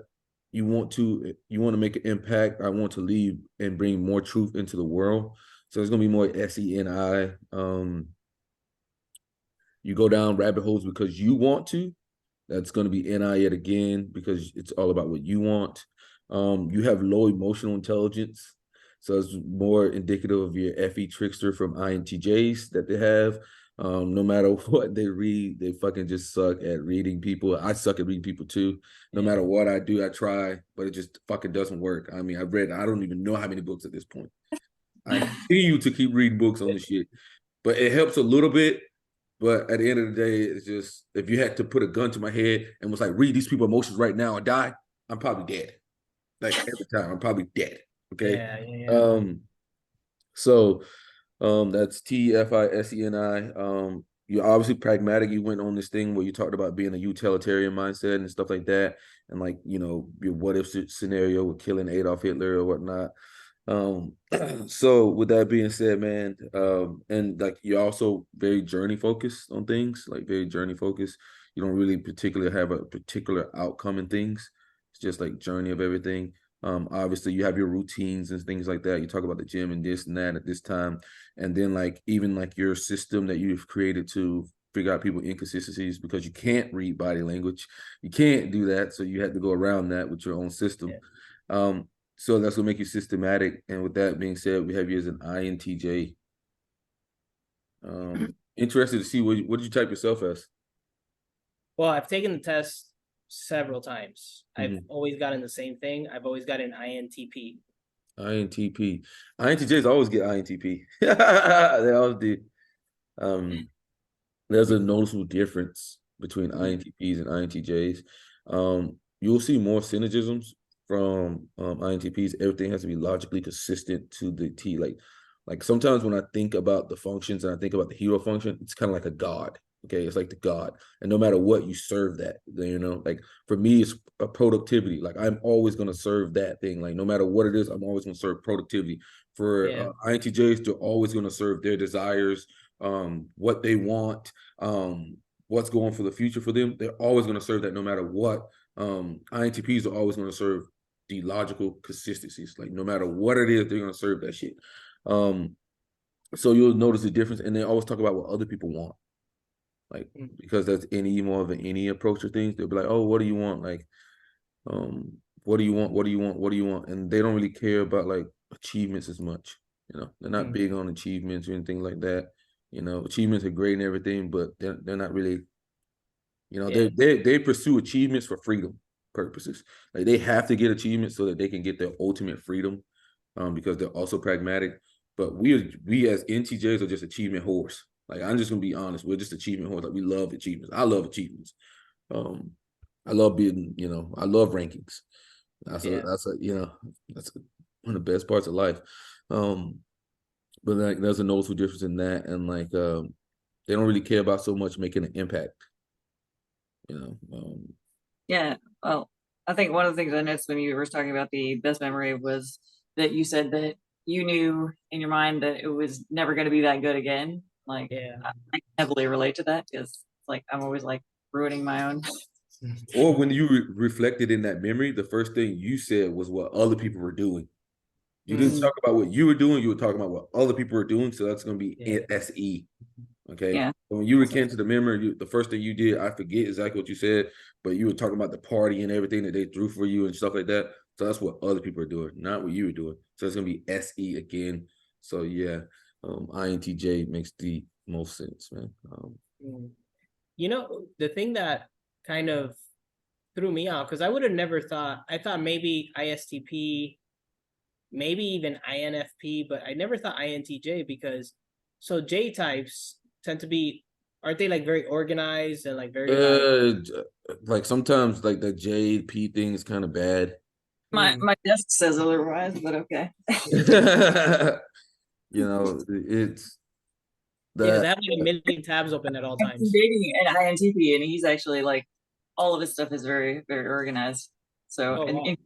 Speaker 1: you want to make an impact. I want to leave and bring more truth into the world. So it's going to be more SENI. You go down rabbit holes because you want to. That's going to be NI yet again, because it's all about what you want. You have low emotional intelligence. So it's more indicative of your FE trickster from INTJs that they have. No matter what they read, they fucking just suck at reading people. I suck at reading people too. No matter what I do, I try, but it just fucking doesn't work. I mean, I don't even know how many books at this point. I continue to keep reading books on the shit, but it helps a little bit. But at the end of the day, it's just, if you had to put a gun to my head and was like, read these people's emotions right now or die, I'm probably dead. Like every time, I'm probably dead. Okay. So that's TFISENI. You're obviously pragmatic. You went on this thing where you talked about being a utilitarian mindset and stuff like that. And like, your what if scenario with killing Adolf Hitler or whatnot. So with that being said, man, and like you're also very journey focused on things, like very journey focused. You don't really particularly have a particular outcome in things. It's just like journey of everything. Obviously you have your routines and things like that. You talk about the gym and this and that at this time. And then like even like your system that you've created to figure out people inconsistencies, because you can't read body language. You can't do that. So you had to go around that with your own system. So that's what make you systematic. And with that being said, we have you as an INTJ. Interested to see what did you type yourself as?
Speaker 2: Well, I've taken the test several times. I've always gotten the same thing. I've always gotten INTP.
Speaker 1: INTP. INTJs always get INTP. They always do. There's a noticeable difference between INTPs and INTJs. You'll see more synergisms from INTPs. Everything has to be logically consistent to the T. Like sometimes when I think about the functions and I think about the hero function, it's kind of like a god. Okay, it's like the god, and no matter what, you serve that. Like for me, it's a productivity. Like I'm always going to serve that thing. Like no matter what it is, I'm always going to serve productivity. For INTJs, they're always going to serve their desires, what they want, what's going for the future for them. They're always going to serve that no matter what. INTPs are always going to serve the logical consistencies. Like no matter what it is, they're going to serve that shit. So you'll notice the difference, and they always talk about what other people want. Like, because that's more of an any approach to things. They'll be like, oh, what do you want? Like, what do you want? What do you want? What do you want? And they don't really care about like achievements as much. They're not big on achievements or anything like that. Achievements are great and everything, but they're not really, they pursue achievements for freedom purposes. Like they have to get achievements so that they can get their ultimate freedom, because they're also pragmatic. But we as NTJs are just achievement whores. Like I'm just gonna be honest, we're just achievement whores. Like we love achievements. I love achievements. I love being, I love rankings. That's one of the best parts of life. But like there's a noticeable difference in that, and like they don't really care about so much making an impact.
Speaker 3: Yeah, well, I think one of the things I noticed when you were talking about the best memory was that you said that you knew in your mind that it was never going to be that good again. Like, I heavily relate to that because like I'm always like ruining my own.
Speaker 1: Or when you reflected in that memory, the first thing you said was what other people were doing. You didn't talk about what you were doing. You were talking about what other people were doing. So that's going to be SE. Okay.
Speaker 3: Yeah.
Speaker 1: When you recanted the memory, the first thing you did, I forget exactly what you said, but you were talking about the party and everything that they threw for you and stuff like that. So that's what other people are doing, not what you were doing. So it's going to be SE again. So yeah, INTJ makes the most sense, man.
Speaker 2: You know, the thing that kind of threw me off, because I would have never thought, I thought maybe ISTP, maybe even INFP, but I never thought INTJ, because so J types tend to be, aren't they like very organized and like very
Speaker 1: like sometimes like the JP thing is kind of bad.
Speaker 3: My desk says otherwise, but okay.
Speaker 1: You know, it's that.
Speaker 2: Yeah, they have like a million tabs open at all
Speaker 3: I'm
Speaker 2: times.
Speaker 3: dating an INTP, and he's actually like, all of his stuff is very, very organized. So, and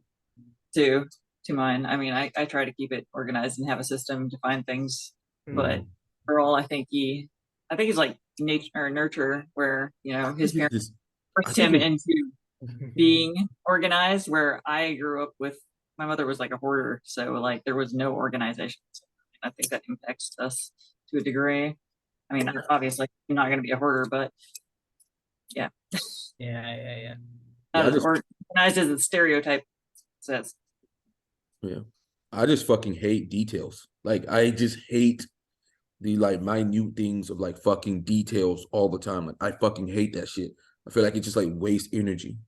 Speaker 3: to mine, I mean, I try to keep it organized and have a system to find things. But overall, I think he's like nature or nurture, where, you know, his parents forced him into being organized, where I grew up with, my mother was like a hoarder, so like there was no organization. So I think that impacts us to a degree. I mean, obviously you're not going to be a hoarder, but yeah.
Speaker 2: Yeah.
Speaker 3: Not as organized as the stereotype says.
Speaker 1: Yeah. I just fucking hate details. Like, I just hate the like minute things of like fucking details all the time. Like, I fucking hate that shit. I feel like it just like wastes energy.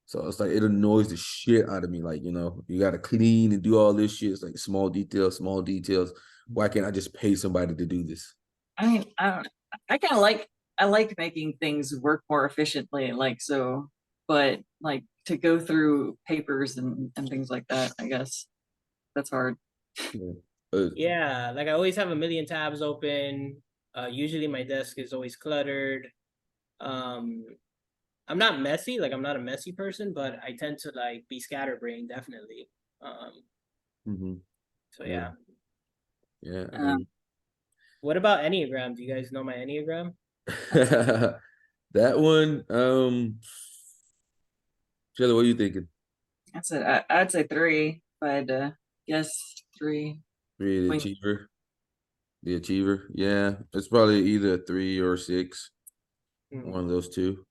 Speaker 1: So it's like, it annoys the shit out of me. Like, you know, you got to clean and do all this shit. It's like small details. Why can't I just pay somebody to do this?
Speaker 3: I mean, I kind of like, I like making things work more efficiently. Like, so, but like to go through papers and things like that, I guess that's hard.
Speaker 2: Yeah, like I always have a million tabs open. Usually my desk is always cluttered. I'm not messy, like I'm not a messy person, but I tend to like be scatterbrained, definitely. So yeah. What about Enneagram? Do you guys know my Enneagram?
Speaker 1: That one, Shelley, what are you thinking?
Speaker 3: I'd say 3, if I had to guess 3.
Speaker 1: 3, the achiever. The achiever, yeah. It's probably either 3 or 6. One of those two.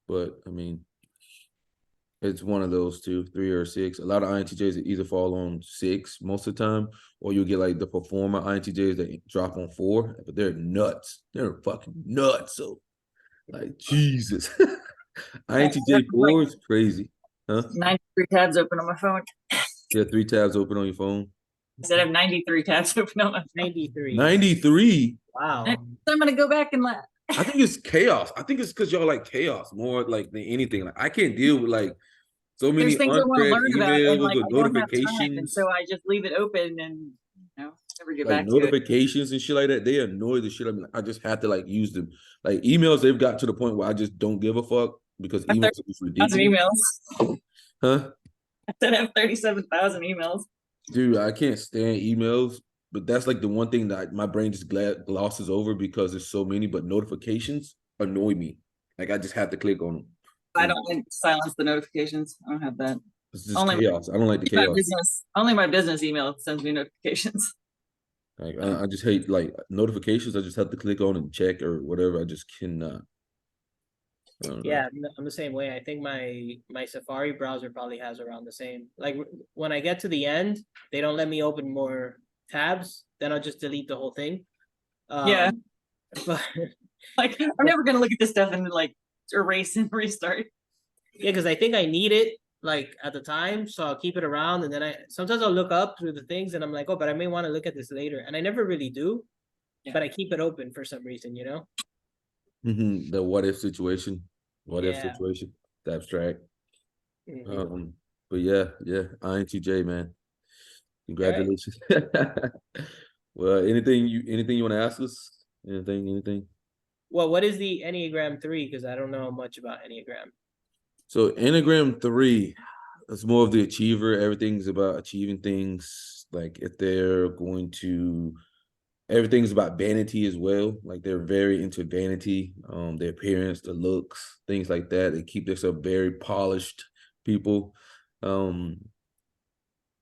Speaker 1: But I mean, it's one of those two, 3 or 6. A lot of INTJs either fall on 6 most of the time, or you'll get like the performer INTJs that drop on 4, but they're nuts. They're fucking nuts. So, like, Jesus. INTJ 4 is crazy. Huh?
Speaker 3: 93 tabs open on my phone.
Speaker 1: You have 3 tabs open on your phone?
Speaker 3: I said I have 93 tabs open on my phone.
Speaker 2: 93.
Speaker 1: 93?
Speaker 2: Wow.
Speaker 3: I'm going to go back and laugh.
Speaker 1: I think it's chaos. I think it's because y'all like chaos more like than anything. Like, I can't deal with like so many
Speaker 3: things I want to learn about, and like
Speaker 1: or notifications,
Speaker 3: and so I just leave it open and never get
Speaker 1: like
Speaker 3: back
Speaker 1: notifications and shit like that. They annoy the shit. I mean, I just have to like use them. Like emails, they've got to the point where I just don't give a fuck because emails are just ridiculous.
Speaker 3: Emails.
Speaker 1: Huh?
Speaker 3: I said I have 37,000 emails.
Speaker 1: Dude, I can't stand emails. But that's like the one thing that my brain just glosses over because there's so many. But notifications annoy me. Like, I just have to click on them.
Speaker 3: I don't silence the notifications. I don't have that.
Speaker 1: It's just chaos. I don't like the chaos.
Speaker 3: Only my business email sends me notifications.
Speaker 1: Like, I just hate like notifications. I just have to click on and check or whatever. I just cannot.
Speaker 2: Yeah, I'm the same way. I think my Safari browser probably has around the same. Like, when I get to the end, they don't let me open more tabs. Then I'll just delete the whole thing.
Speaker 3: Yeah, but like, I'm never gonna look at this stuff and like erase and restart.
Speaker 2: Yeah, because I think I need it like at the time, so I'll keep it around, and then sometimes I'll look up through the things and I'm like, oh, but I may want to look at this later, and I never really do, but I keep it open for some reason, you know.
Speaker 1: The what if situation, the abstract. But yeah, INTJ, man. Congratulations. Right. Well, anything you want to ask us? Anything?
Speaker 2: Well, what is the Enneagram 3? Because I don't know much about Enneagram.
Speaker 1: So Enneagram 3, it's more of the achiever. Everything's about achieving things. Like, if they're going to, everything's about vanity as well. Like, they're very into vanity, their appearance, the looks, things like that. They keep themselves very polished people.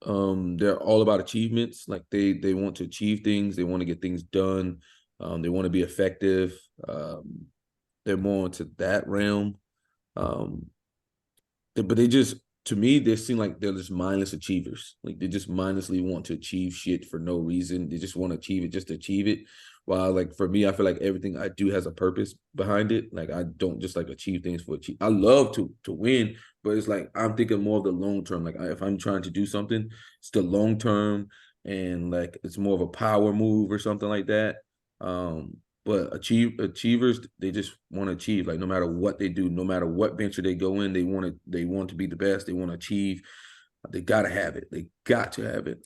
Speaker 1: They're all about achievements. Like they want to achieve things. They want to get things done. They want to be effective. They're more into that realm. But they just, to me, they seem like they're just mindless achievers. Like they just mindlessly want to achieve shit for no reason. They just want to achieve it just to achieve it. While like for me, I feel like everything I do has a purpose behind it. Like I don't just like achieve things for achieve. I love to win, but it's like I'm thinking more of the long term. Like if I'm trying to do something, it's the long term, and like it's more of a power move or something like that. But achievers, they just want to achieve. Like no matter what they do, no matter what venture they go in, they want to be the best. They want to achieve. They gotta have it. They got to have it.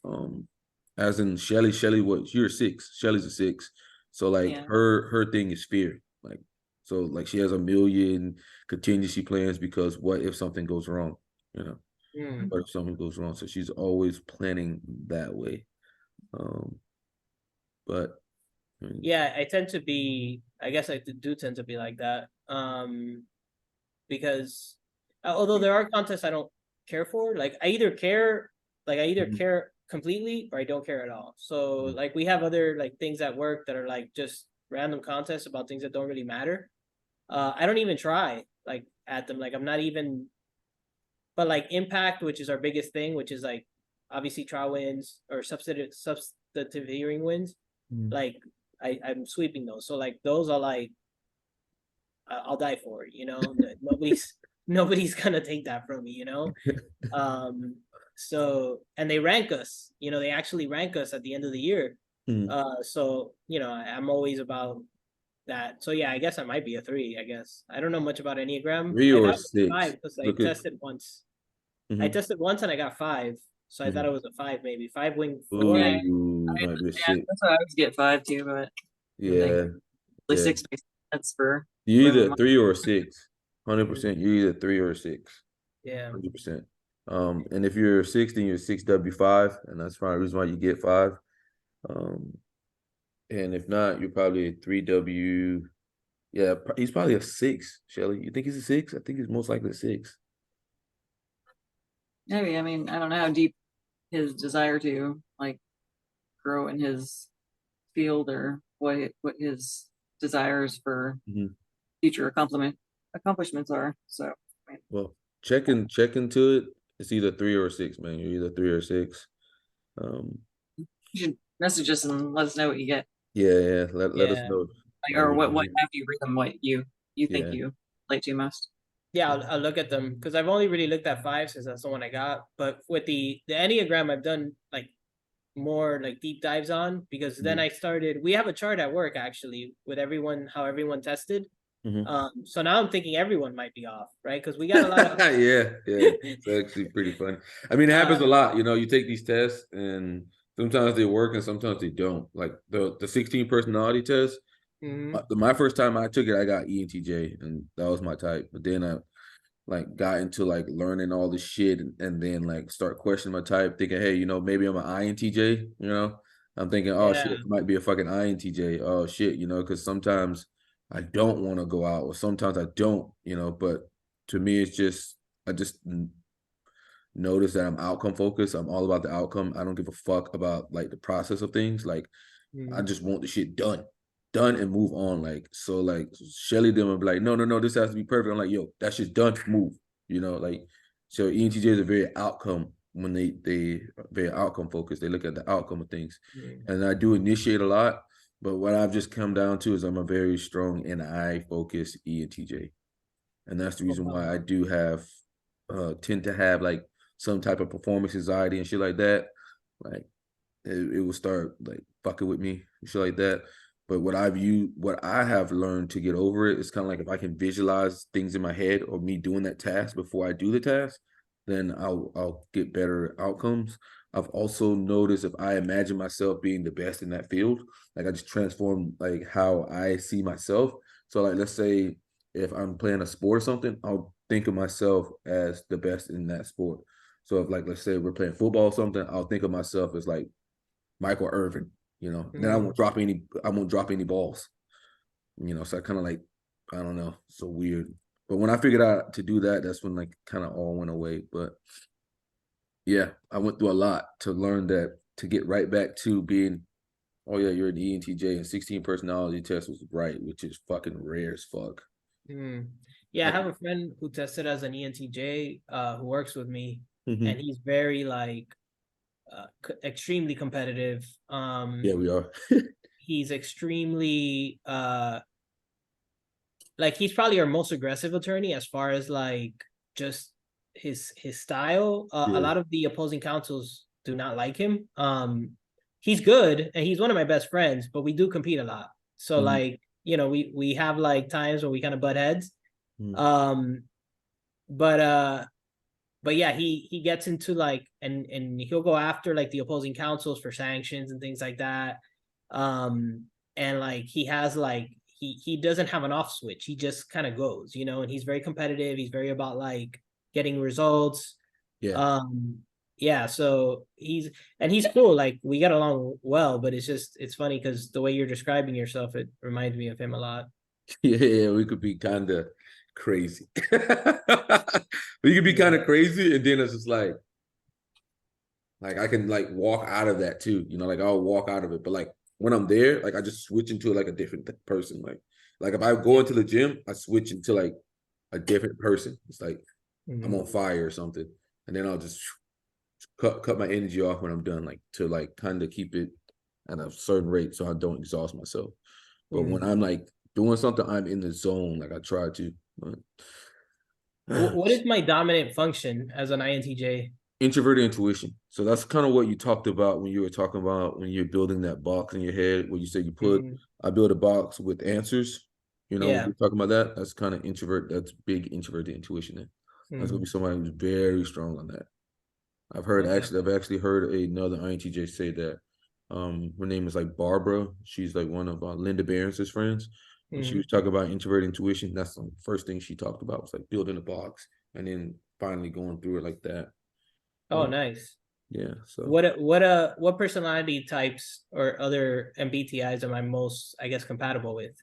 Speaker 1: As in Shelly, what, you're a 6. Shelly's a 6. So like
Speaker 3: Yeah.
Speaker 1: her thing is fear. Like so like she has a million contingency plans because what if something goes wrong? You know, what if something goes wrong? So she's always planning that way. But
Speaker 2: Yeah, I tend to be, I guess I do tend to be like that. Because although there are contests I don't care for, like I either care completely or I don't care at all. So like we have other like things at work that are like just random contests about things that don't really matter. I don't even try like at them. Like I'm not even, but like impact, which is our biggest thing, which is like obviously trial wins or substantive hearing wins. Like I'm sweeping those. So like those are like I'll die for it, you know. Nobody's gonna take that from me, you know. So and they rank us, you know, they actually rank us at the end of the year. So you know, I'm always about that. So yeah, I guess I might be a 3. I guess I don't know much about Enneagram.
Speaker 1: 3
Speaker 2: I
Speaker 1: or
Speaker 2: thought it was
Speaker 1: 6.
Speaker 2: 5 because I
Speaker 1: Look at
Speaker 2: tested once. I tested once and I got 5, so I thought it was a 5, maybe 5 wing 4.
Speaker 3: Yeah,
Speaker 1: Ooh,
Speaker 3: I mean,
Speaker 1: might be a
Speaker 3: yeah,
Speaker 1: 6.
Speaker 3: that's what I always get 5 too, but like
Speaker 1: Yeah,
Speaker 3: like
Speaker 1: yeah.
Speaker 3: 6 makes sense for
Speaker 1: You're
Speaker 3: whoever
Speaker 1: either
Speaker 3: might.
Speaker 1: 3 or 6. 100%. You're either 3 or 6.
Speaker 2: Yeah.
Speaker 1: 100%. And if you're 6, then you're 6W5, and that's probably the reason why you get 5. And if not, you're probably a 3W. Yeah, he's probably a 6, Shelly. You think he's a 6? I think he's most likely a 6.
Speaker 3: Maybe, I mean, I don't know how deep his desire to like grow in his field or what his desires for future accomplishments are. So I mean,
Speaker 1: Well, check into it. It's either 3 or 6, man. You're either 3 or 6.
Speaker 3: you should message us and let us know what you get.
Speaker 1: Yeah. Let us
Speaker 2: Yeah.
Speaker 1: know.
Speaker 3: Like, or what after you read them, what you think
Speaker 1: Yeah.
Speaker 3: you relate to most.
Speaker 2: Yeah, I'll look at them because I've only really looked at 5 since that's the one I got. But with the Enneagram, I've done like more like deep dives on because then I started. We have a chart at work actually with everyone, how everyone tested. So now I'm thinking everyone might be off, right? Because we got a lot of
Speaker 1: Yeah. It's actually pretty funny. I mean, it happens a lot. You know, you take these tests and sometimes they work and sometimes they don't. Like the 16 personality test. My first time I took it, I got ENTJ, and that was my type. But then I like got into like learning all this shit, and then like start questioning my type, thinking, hey, you know, maybe I'm an INTJ. You know, I'm thinking, oh shit, it might be a fucking INTJ. Oh shit, you know, because sometimes I don't want to go out, or sometimes I don't, you know. But to me, it's just I just notice that I'm outcome focused. I'm all about the outcome. I don't give a fuck about like the process of things. Like I just want the shit done and move on. Like, so like Shelly them would be like, no, this has to be perfect. I'm like, yo, that shit's done, move. You know, like, so ENTJs are very outcome when they are very outcome focused. They look at the outcome of things. And I do initiate a lot, but what I've just come down to is I'm a very strong NI focused ENTJ. And that's the reason why I do have tend to have like some type of performance anxiety and shit like that. Like it will start like fucking with me and shit like that. But what I have learned to get over it is kind of like if I can visualize things in my head or me doing that task before I do the task, then I'll get better outcomes. I've also noticed if I imagine myself being the best in that field, like I just transform like how I see myself. So like let's say if I'm playing a sport or something, I'll think of myself as the best in that sport. So if like let's say we're playing football or something, I'll think of myself as like Michael Irvin, you know. Then I won't drop any balls. You know, so I kind of like, I don't know, so weird. But when I figured out to do that, that's when like kind of all went away. But Yeah, I went through a lot to learn that, to get right back to being, oh yeah, you're an ENTJ, and 16 personality test was right, which is fucking rare as fuck.
Speaker 2: Yeah, I
Speaker 1: Like,
Speaker 2: have a friend who tested as an ENTJ, who works with me,
Speaker 1: mm-hmm.
Speaker 2: and he's very like extremely competitive.
Speaker 1: Yeah, we are.
Speaker 2: He's extremely like he's probably our most aggressive attorney as far as like just his style. A
Speaker 1: Yeah.
Speaker 2: lot of the opposing counsels do not like him. He's good and he's one of my best friends, but we do compete a lot. So
Speaker 1: Mm-hmm.
Speaker 2: like, you know, we have like times where we kind of butt heads.
Speaker 1: Mm-hmm.
Speaker 2: Um, but yeah, he gets into like and he'll go after like the opposing counsels for sanctions and things like that. And like he has like he doesn't have an off switch. He just kind of goes, you know, and he's very competitive. He's very about like getting results.
Speaker 1: Yeah.
Speaker 2: Yeah, so he's cool. Like we get along well, but it's funny because the way you're describing yourself, it reminds me of him a lot.
Speaker 1: Yeah, we could be kind of crazy. We could be kind of crazy, and then it's just like I can like walk out of that too, you know, like I'll walk out of it. But like when I'm there, like I just switch into like a different person. Like if I go into the gym, I switch into like a different person. It's like I'm on fire or something, and then I'll just cut my energy off when I'm done, like to like kind of keep it at a certain rate so I don't exhaust myself. But when I'm like doing something, I'm in the zone. Like I try to.
Speaker 2: What is my dominant function as an INTJ?
Speaker 1: Introverted intuition. So that's kind of what you talked about when you were talking about when you're building that box in your head, where you said I build a box with answers. You know,
Speaker 2: Yeah.
Speaker 1: we're talking about that. That's kind of introvert. That's big introverted intuition. There. That's gonna be somebody who's very strong on that. I've actually heard another INTJ say that. Her name is like Barbara. She's like one of Linda Barrens' friends. And she was talking about introverted intuition. That's the first thing she talked about, was like building a box and then finally going through it like that.
Speaker 2: Oh, nice.
Speaker 1: Yeah. So
Speaker 2: what personality types or other MBTIs am I most, I guess, compatible with?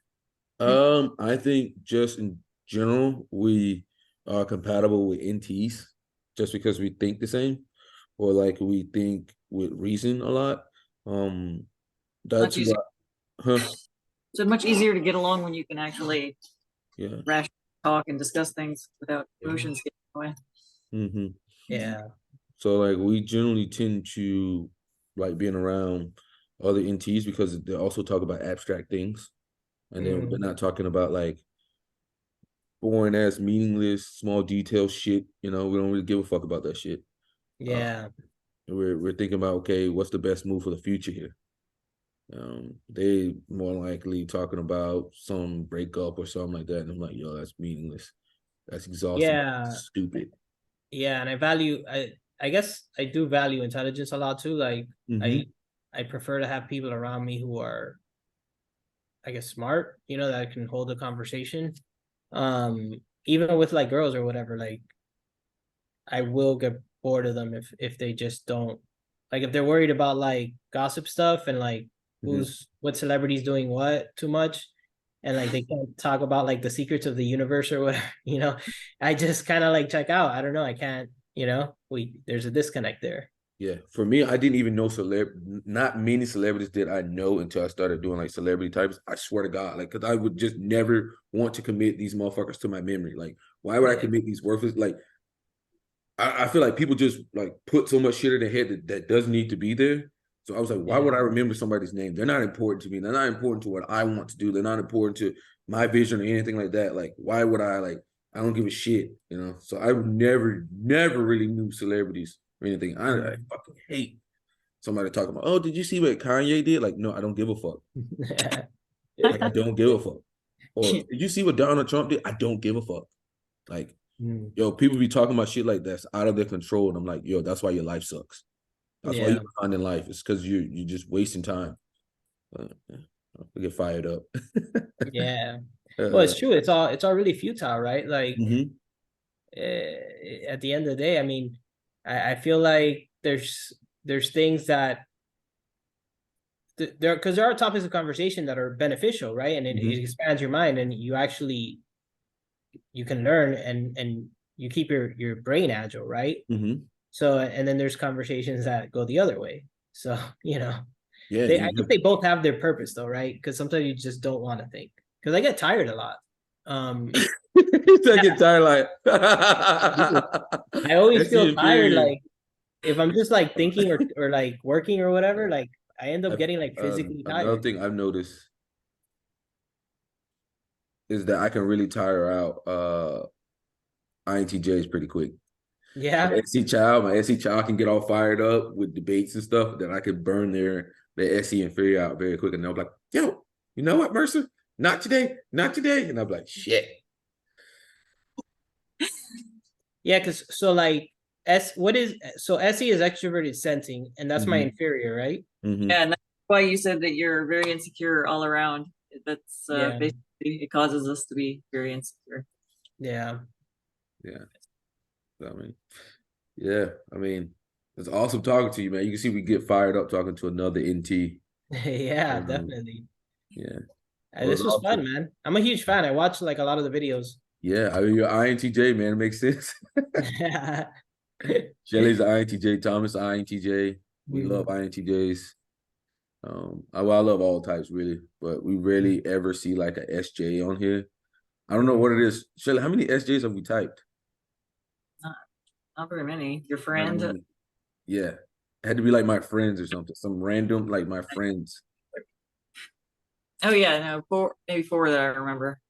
Speaker 1: I think just in general, we are compatible with NTs just because we think the same, or like we think with reason a lot. That's
Speaker 3: Much easier.
Speaker 1: huh?
Speaker 3: So much easier to get along when you can actually rationally talk and discuss things without emotions getting in the way.
Speaker 1: Mm-hmm.
Speaker 2: Yeah.
Speaker 1: So like we generally tend to like being around other NTs because they also talk about abstract things, and then we're not talking about like boring ass, meaningless, small detail shit. You know, we don't really give a fuck about that shit.
Speaker 2: Yeah.
Speaker 1: We're thinking about, okay, what's the best move for the future here? They more likely talking about some breakup or something like that, and I'm like, yo, that's meaningless. That's exhausting.
Speaker 2: Yeah.
Speaker 1: Stupid.
Speaker 2: Yeah, and I guess I do value intelligence a lot too. Like I prefer to have people around me who are, I guess, smart, you know, that can hold a conversation. Even with like girls or whatever, like I will get bored of them if they just don't, like if they're worried about like gossip stuff and like what celebrity's doing what too much, and like they can't talk about like the secrets of the universe or whatever, you know, I just kind of like check out. I don't know, I can't, you know, there's a disconnect there.
Speaker 1: Yeah, for me, I didn't even know not many celebrities did I know until I started doing like celebrity types. I swear to God, like, because I would just never want to commit these motherfuckers to my memory. Like, why would I commit these worthless? Like, I feel like people just like put so much shit in their head that doesn't need to be there. So I was like, why would I remember somebody's name? They're not important to me. They're not important to what I want to do. They're not important to my vision or anything like that. Like, why would I like? I don't give a shit, you know. So I never really knew celebrities or anything. I fucking hate somebody talking about, oh, did you see what Kanye did? Like, no, I don't give a fuck. Like, I don't give a fuck. Or did you see what Donald Trump did? I don't give a fuck. Like, yo, people be talking about shit like that's out of their control, and I'm like, yo, that's why your life sucks. That's why you're behind in life. It's because you're just wasting time. I get fired up.
Speaker 2: Yeah. Well, it's true. It's all really futile, right? Like at the end of the day, I mean, I feel like there's things that because there are topics of conversation that are beneficial, right? And it expands your mind, and you can learn and you keep your brain agile, right? So, and then there's conversations that go the other way. So,
Speaker 1: Yeah,
Speaker 2: I think they both have their purpose though, right? Because sometimes you just don't want to think. Because I get tired a lot.
Speaker 1: I get tired like
Speaker 2: I always
Speaker 1: that's the
Speaker 2: feel tired,
Speaker 1: inferior.
Speaker 2: like if I'm just like thinking or like working or whatever, like I end up getting like physically
Speaker 1: Another
Speaker 2: tired.
Speaker 1: thing I've noticed is that I can really tire out INTJs pretty quick.
Speaker 2: Yeah.
Speaker 1: My SC child can get all fired up with debates and stuff that I could burn their SC inferior out very quick. And they'll be like, yo, you know what, Mercer? Not today, not today. And I'm like, shit.
Speaker 2: Yeah, because so like SE is extroverted sensing, and that's my inferior, right?
Speaker 3: Yeah, and that's why you said that you're very insecure all around. That's
Speaker 2: Yeah.
Speaker 3: basically, it causes us to be very insecure.
Speaker 2: Yeah.
Speaker 1: I mean, it's awesome talking to you, man. You can see we get fired up talking to another NT.
Speaker 2: Yeah, definitely.
Speaker 1: Yeah.
Speaker 2: This was fun, man. I'm a huge fan. I watched like a lot of the videos.
Speaker 1: Yeah, I mean, you're INTJ, man. It makes sense. Shelly's INTJ, Thomas INTJ. We love INTJs. I love all types really, but we rarely ever see like a SJ on here. I don't know what it is. Shelly, how many SJs have we typed?
Speaker 3: Not very many. Your friend?
Speaker 1: Yeah. It had to be like my friends or something. Some random, like my friends.
Speaker 3: Oh yeah, no, maybe four that I remember.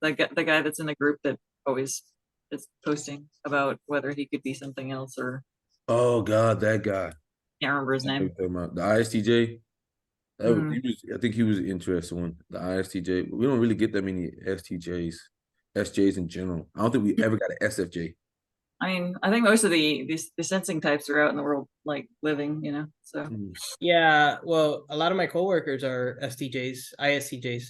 Speaker 3: The guy that's in the group that always is posting about whether he could be something else or.
Speaker 1: Oh God, that guy.
Speaker 3: Can't remember his name.
Speaker 1: The ISTJ. I think he was an interesting one. The ISTJ. We don't really get that many SJs in general. I don't think we ever got an SFJ.
Speaker 3: I mean, I think most of the sensing types are out in the world, like living, so.
Speaker 2: Yeah, well, a lot of my coworkers are STJs, ISTJs.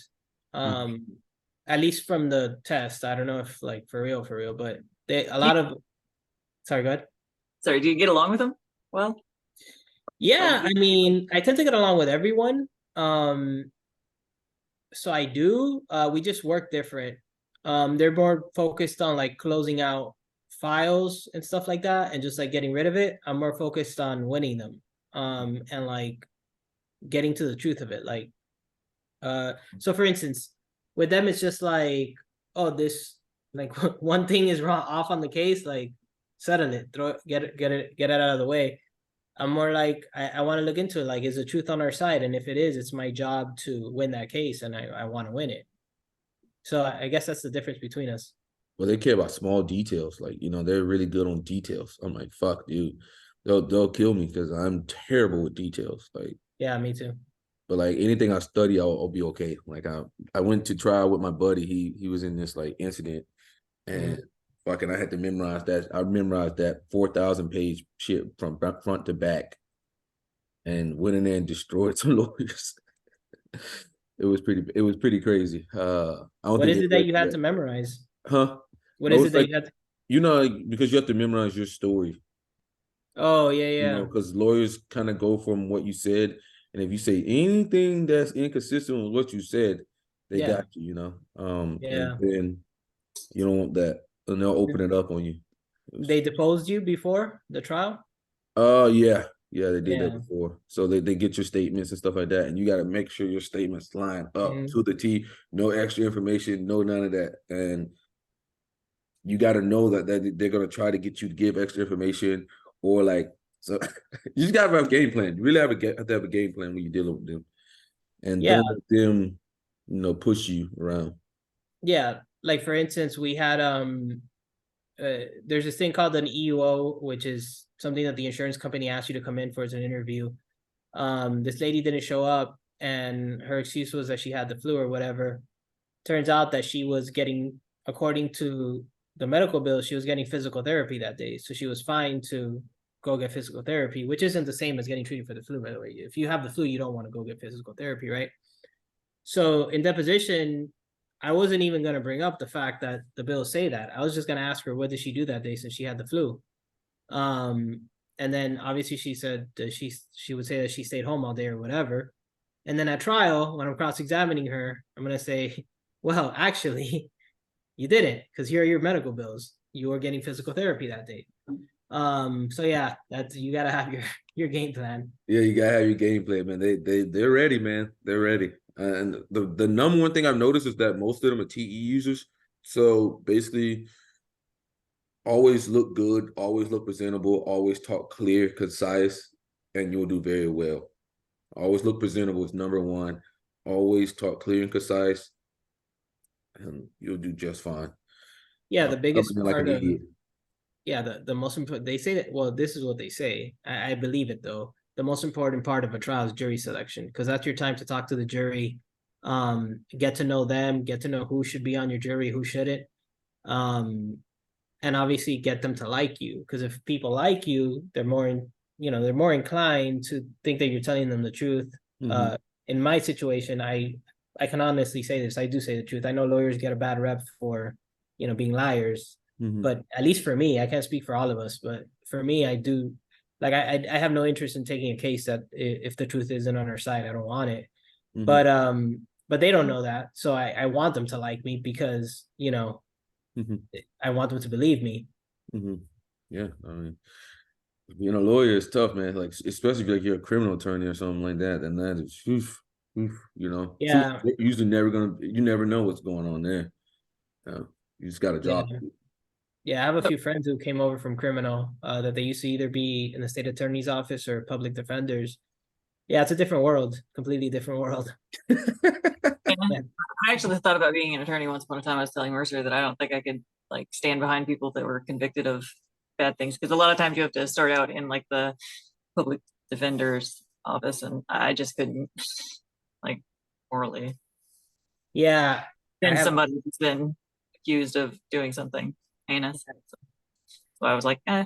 Speaker 2: At least from the test. I don't know if like for real, but sorry, go ahead.
Speaker 3: Sorry, do you get along with them? Well,
Speaker 2: yeah, I mean, I tend to get along with everyone. So I do. We just work different. They're more focused on like closing out files and stuff like that and just like getting rid of it. I'm more focused on winning them. And like getting to the truth of it. Like so for instance, with them it's just like, oh, this like one thing is wrong off on the case, like settle it, get it out of the way. I'm more like I want to look into it, like is the truth on our side, and if it is, it's my job to win that case, and I want to win it. So I guess that's the difference between us.
Speaker 1: Well, they care about small details. Like, they're really good on details. I'm like, fuck, dude. They'll kill me because I'm terrible with details. Like,
Speaker 2: yeah, me too.
Speaker 1: But like anything I study, I'll be okay. Like I went to trial with my buddy. He was in this like incident, and fucking I had to memorize that. I memorized that 4,000 page shit from front to back, and went in there and destroyed some lawyers. It was pretty crazy.
Speaker 2: What is it that you had to memorize?
Speaker 1: Huh?
Speaker 2: What is it that you had to...
Speaker 1: because you have to memorize your story.
Speaker 2: Oh, yeah.
Speaker 1: Because lawyers kind of go from what you said, and if you say anything that's inconsistent with what you said, they got you, And then you don't want that, and they'll open it up on you.
Speaker 2: They deposed you before the trial?
Speaker 1: Yeah, they did that before. So they get your statements and stuff like that, and you got to make sure your statements line up to the T. No extra information, no none of that, and you got to know that they're gonna try to get you to give extra information or like. So you just gotta have a game plan. You really have to have a game plan when you're dealing with them, and don't let them, push you around.
Speaker 2: Yeah, like for instance, we had there's this thing called an EUO, which is something that the insurance company asks you to come in for as an interview. This lady didn't show up, and her excuse was that she had the flu or whatever. Turns out that she was getting, according to the medical bill, she was getting physical therapy that day, so she was fine to go get physical therapy, which isn't the same as getting treated for the flu, by the way. If you have the flu, you don't want to go get physical therapy, right? So in deposition, I wasn't even going to bring up the fact that the bills say that. I was just going to ask her, what did she do that day since she had the flu? And then obviously she said that she would say that she stayed home all day or whatever. And then at trial, when I'm cross-examining her, I'm going to say, well, actually, you didn't, because here are your medical bills. You were getting physical therapy that day. So yeah, that's, you gotta have your game plan.
Speaker 1: Yeah, you gotta have your gameplay, man. They're ready, man. They're ready. And the number one thing I've noticed is that most of them are TE users. So basically, always look good, always look presentable, always talk clear, concise, and you'll do very well. Always look presentable is number one. Always talk clear and concise, and you'll do just fine.
Speaker 2: Yeah, the biggest
Speaker 1: Something like
Speaker 2: part
Speaker 1: an
Speaker 2: of,
Speaker 1: idiot.
Speaker 2: yeah, the most important, they say that, well, this is what they say. I believe it though. The most important part of a trial is jury selection, because that's your time to talk to the jury, get to know them, get to know who should be on your jury, who shouldn't. And obviously get them to like you, because if people like you, they're they're more inclined to think that you're telling them the truth.
Speaker 1: Mhm.
Speaker 2: In my situation, I can honestly say this, I do say the truth. I know lawyers get a bad rep for, being liars,
Speaker 1: Mhm.
Speaker 2: but at least for me, I can't speak for all of us, but for me, I do, like, I have no interest in taking a case that if the truth isn't on our side, I don't want it.
Speaker 1: Mhm.
Speaker 2: But they don't know that, so I want them to like me, because
Speaker 1: Mhm.
Speaker 2: I want them to believe me.
Speaker 1: Mhm. Yeah, I mean, being a lawyer is tough, man. Like, especially if you're a criminal attorney or something like that, then that is, oof, oof,
Speaker 2: Yeah,
Speaker 1: usually you never know what's going on there. You just got a
Speaker 2: yeah,
Speaker 1: job.
Speaker 2: yeah. I have a few friends who came over from criminal, that they used to either be in the state attorney's office or public defenders. Yeah, it's a different world, completely different world.
Speaker 3: Yeah.
Speaker 2: Yeah.
Speaker 3: I actually thought about being an attorney once upon a time. I was telling Mercer that I don't think I could like stand behind people that were convicted of bad things, because a lot of times you have to start out in like the public defender's office, and I just couldn't like morally.
Speaker 2: Yeah, I
Speaker 3: And
Speaker 2: have
Speaker 3: somebody who's been accused of doing something heinous. So I was like,
Speaker 2: I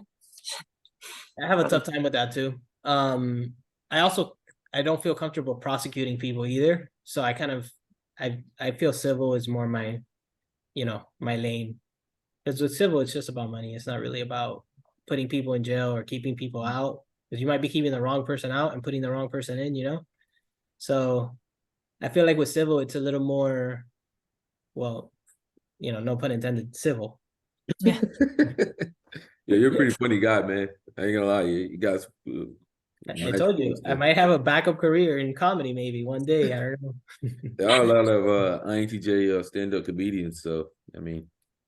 Speaker 2: have a tough
Speaker 3: wasn't.
Speaker 2: time with that too. I also, I don't feel comfortable prosecuting people either. So I kind of, I feel civil is more my, my lane. Because with civil, it's just about money. It's not really about putting people in jail or keeping people out. Because you might be keeping the wrong person out and putting the wrong person in. So I feel like with civil, it's a little more, well, no pun intended, civil.
Speaker 3: Yeah.
Speaker 1: Yeah, you're a pretty funny guy, man. I ain't gonna lie, you guys
Speaker 2: I
Speaker 1: nice
Speaker 2: told you,
Speaker 1: voice,
Speaker 2: I
Speaker 1: man.
Speaker 2: might have a backup career in comedy maybe one day. I don't know.
Speaker 1: There are a lot of INTJ stand-up comedians, so I mean,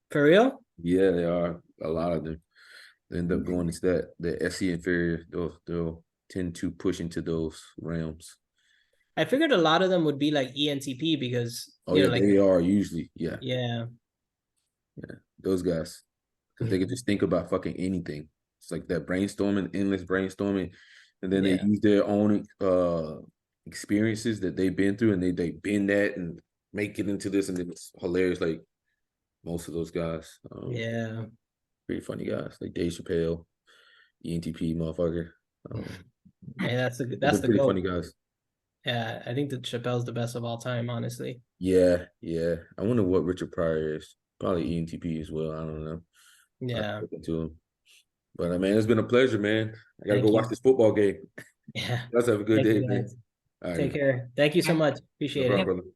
Speaker 2: For real?
Speaker 1: yeah, there are a lot of them. They end up going into the SE inferior. They'll tend to push into those realms.
Speaker 2: I figured a lot of them would be like ENTP because,
Speaker 1: Oh yeah,
Speaker 2: like,
Speaker 1: they are usually, yeah,
Speaker 2: yeah,
Speaker 1: those guys, because they can just think about fucking anything. It's like that brainstorming, endless brainstorming, and then they
Speaker 2: yeah,
Speaker 1: use their own experiences that they've been through, and they bend that and make it into this, and it's hilarious. Like most of those guys,
Speaker 2: yeah.
Speaker 1: pretty funny guys, like Dave Chappelle, ENTP motherfucker.
Speaker 2: And
Speaker 1: They're
Speaker 2: that's the
Speaker 1: pretty
Speaker 2: goal.
Speaker 1: funny guys.
Speaker 2: Yeah, I think that Chappelle's the best of all time, honestly.
Speaker 1: Yeah, yeah. I wonder what Richard Pryor is. Probably ENTP as well. I don't know. I have to
Speaker 2: Yeah,
Speaker 1: look into him. But man, it's been a pleasure, man. I gotta go
Speaker 2: thank
Speaker 1: watch
Speaker 2: you.
Speaker 1: this football game.
Speaker 2: Yeah,
Speaker 1: You guys have a good
Speaker 2: thank
Speaker 1: day,
Speaker 2: you
Speaker 1: man.
Speaker 2: guys.
Speaker 1: All right,
Speaker 2: Take
Speaker 1: man.
Speaker 2: care. Thank you so much.
Speaker 1: No
Speaker 2: Appreciate
Speaker 1: problem,
Speaker 2: it.
Speaker 1: brother.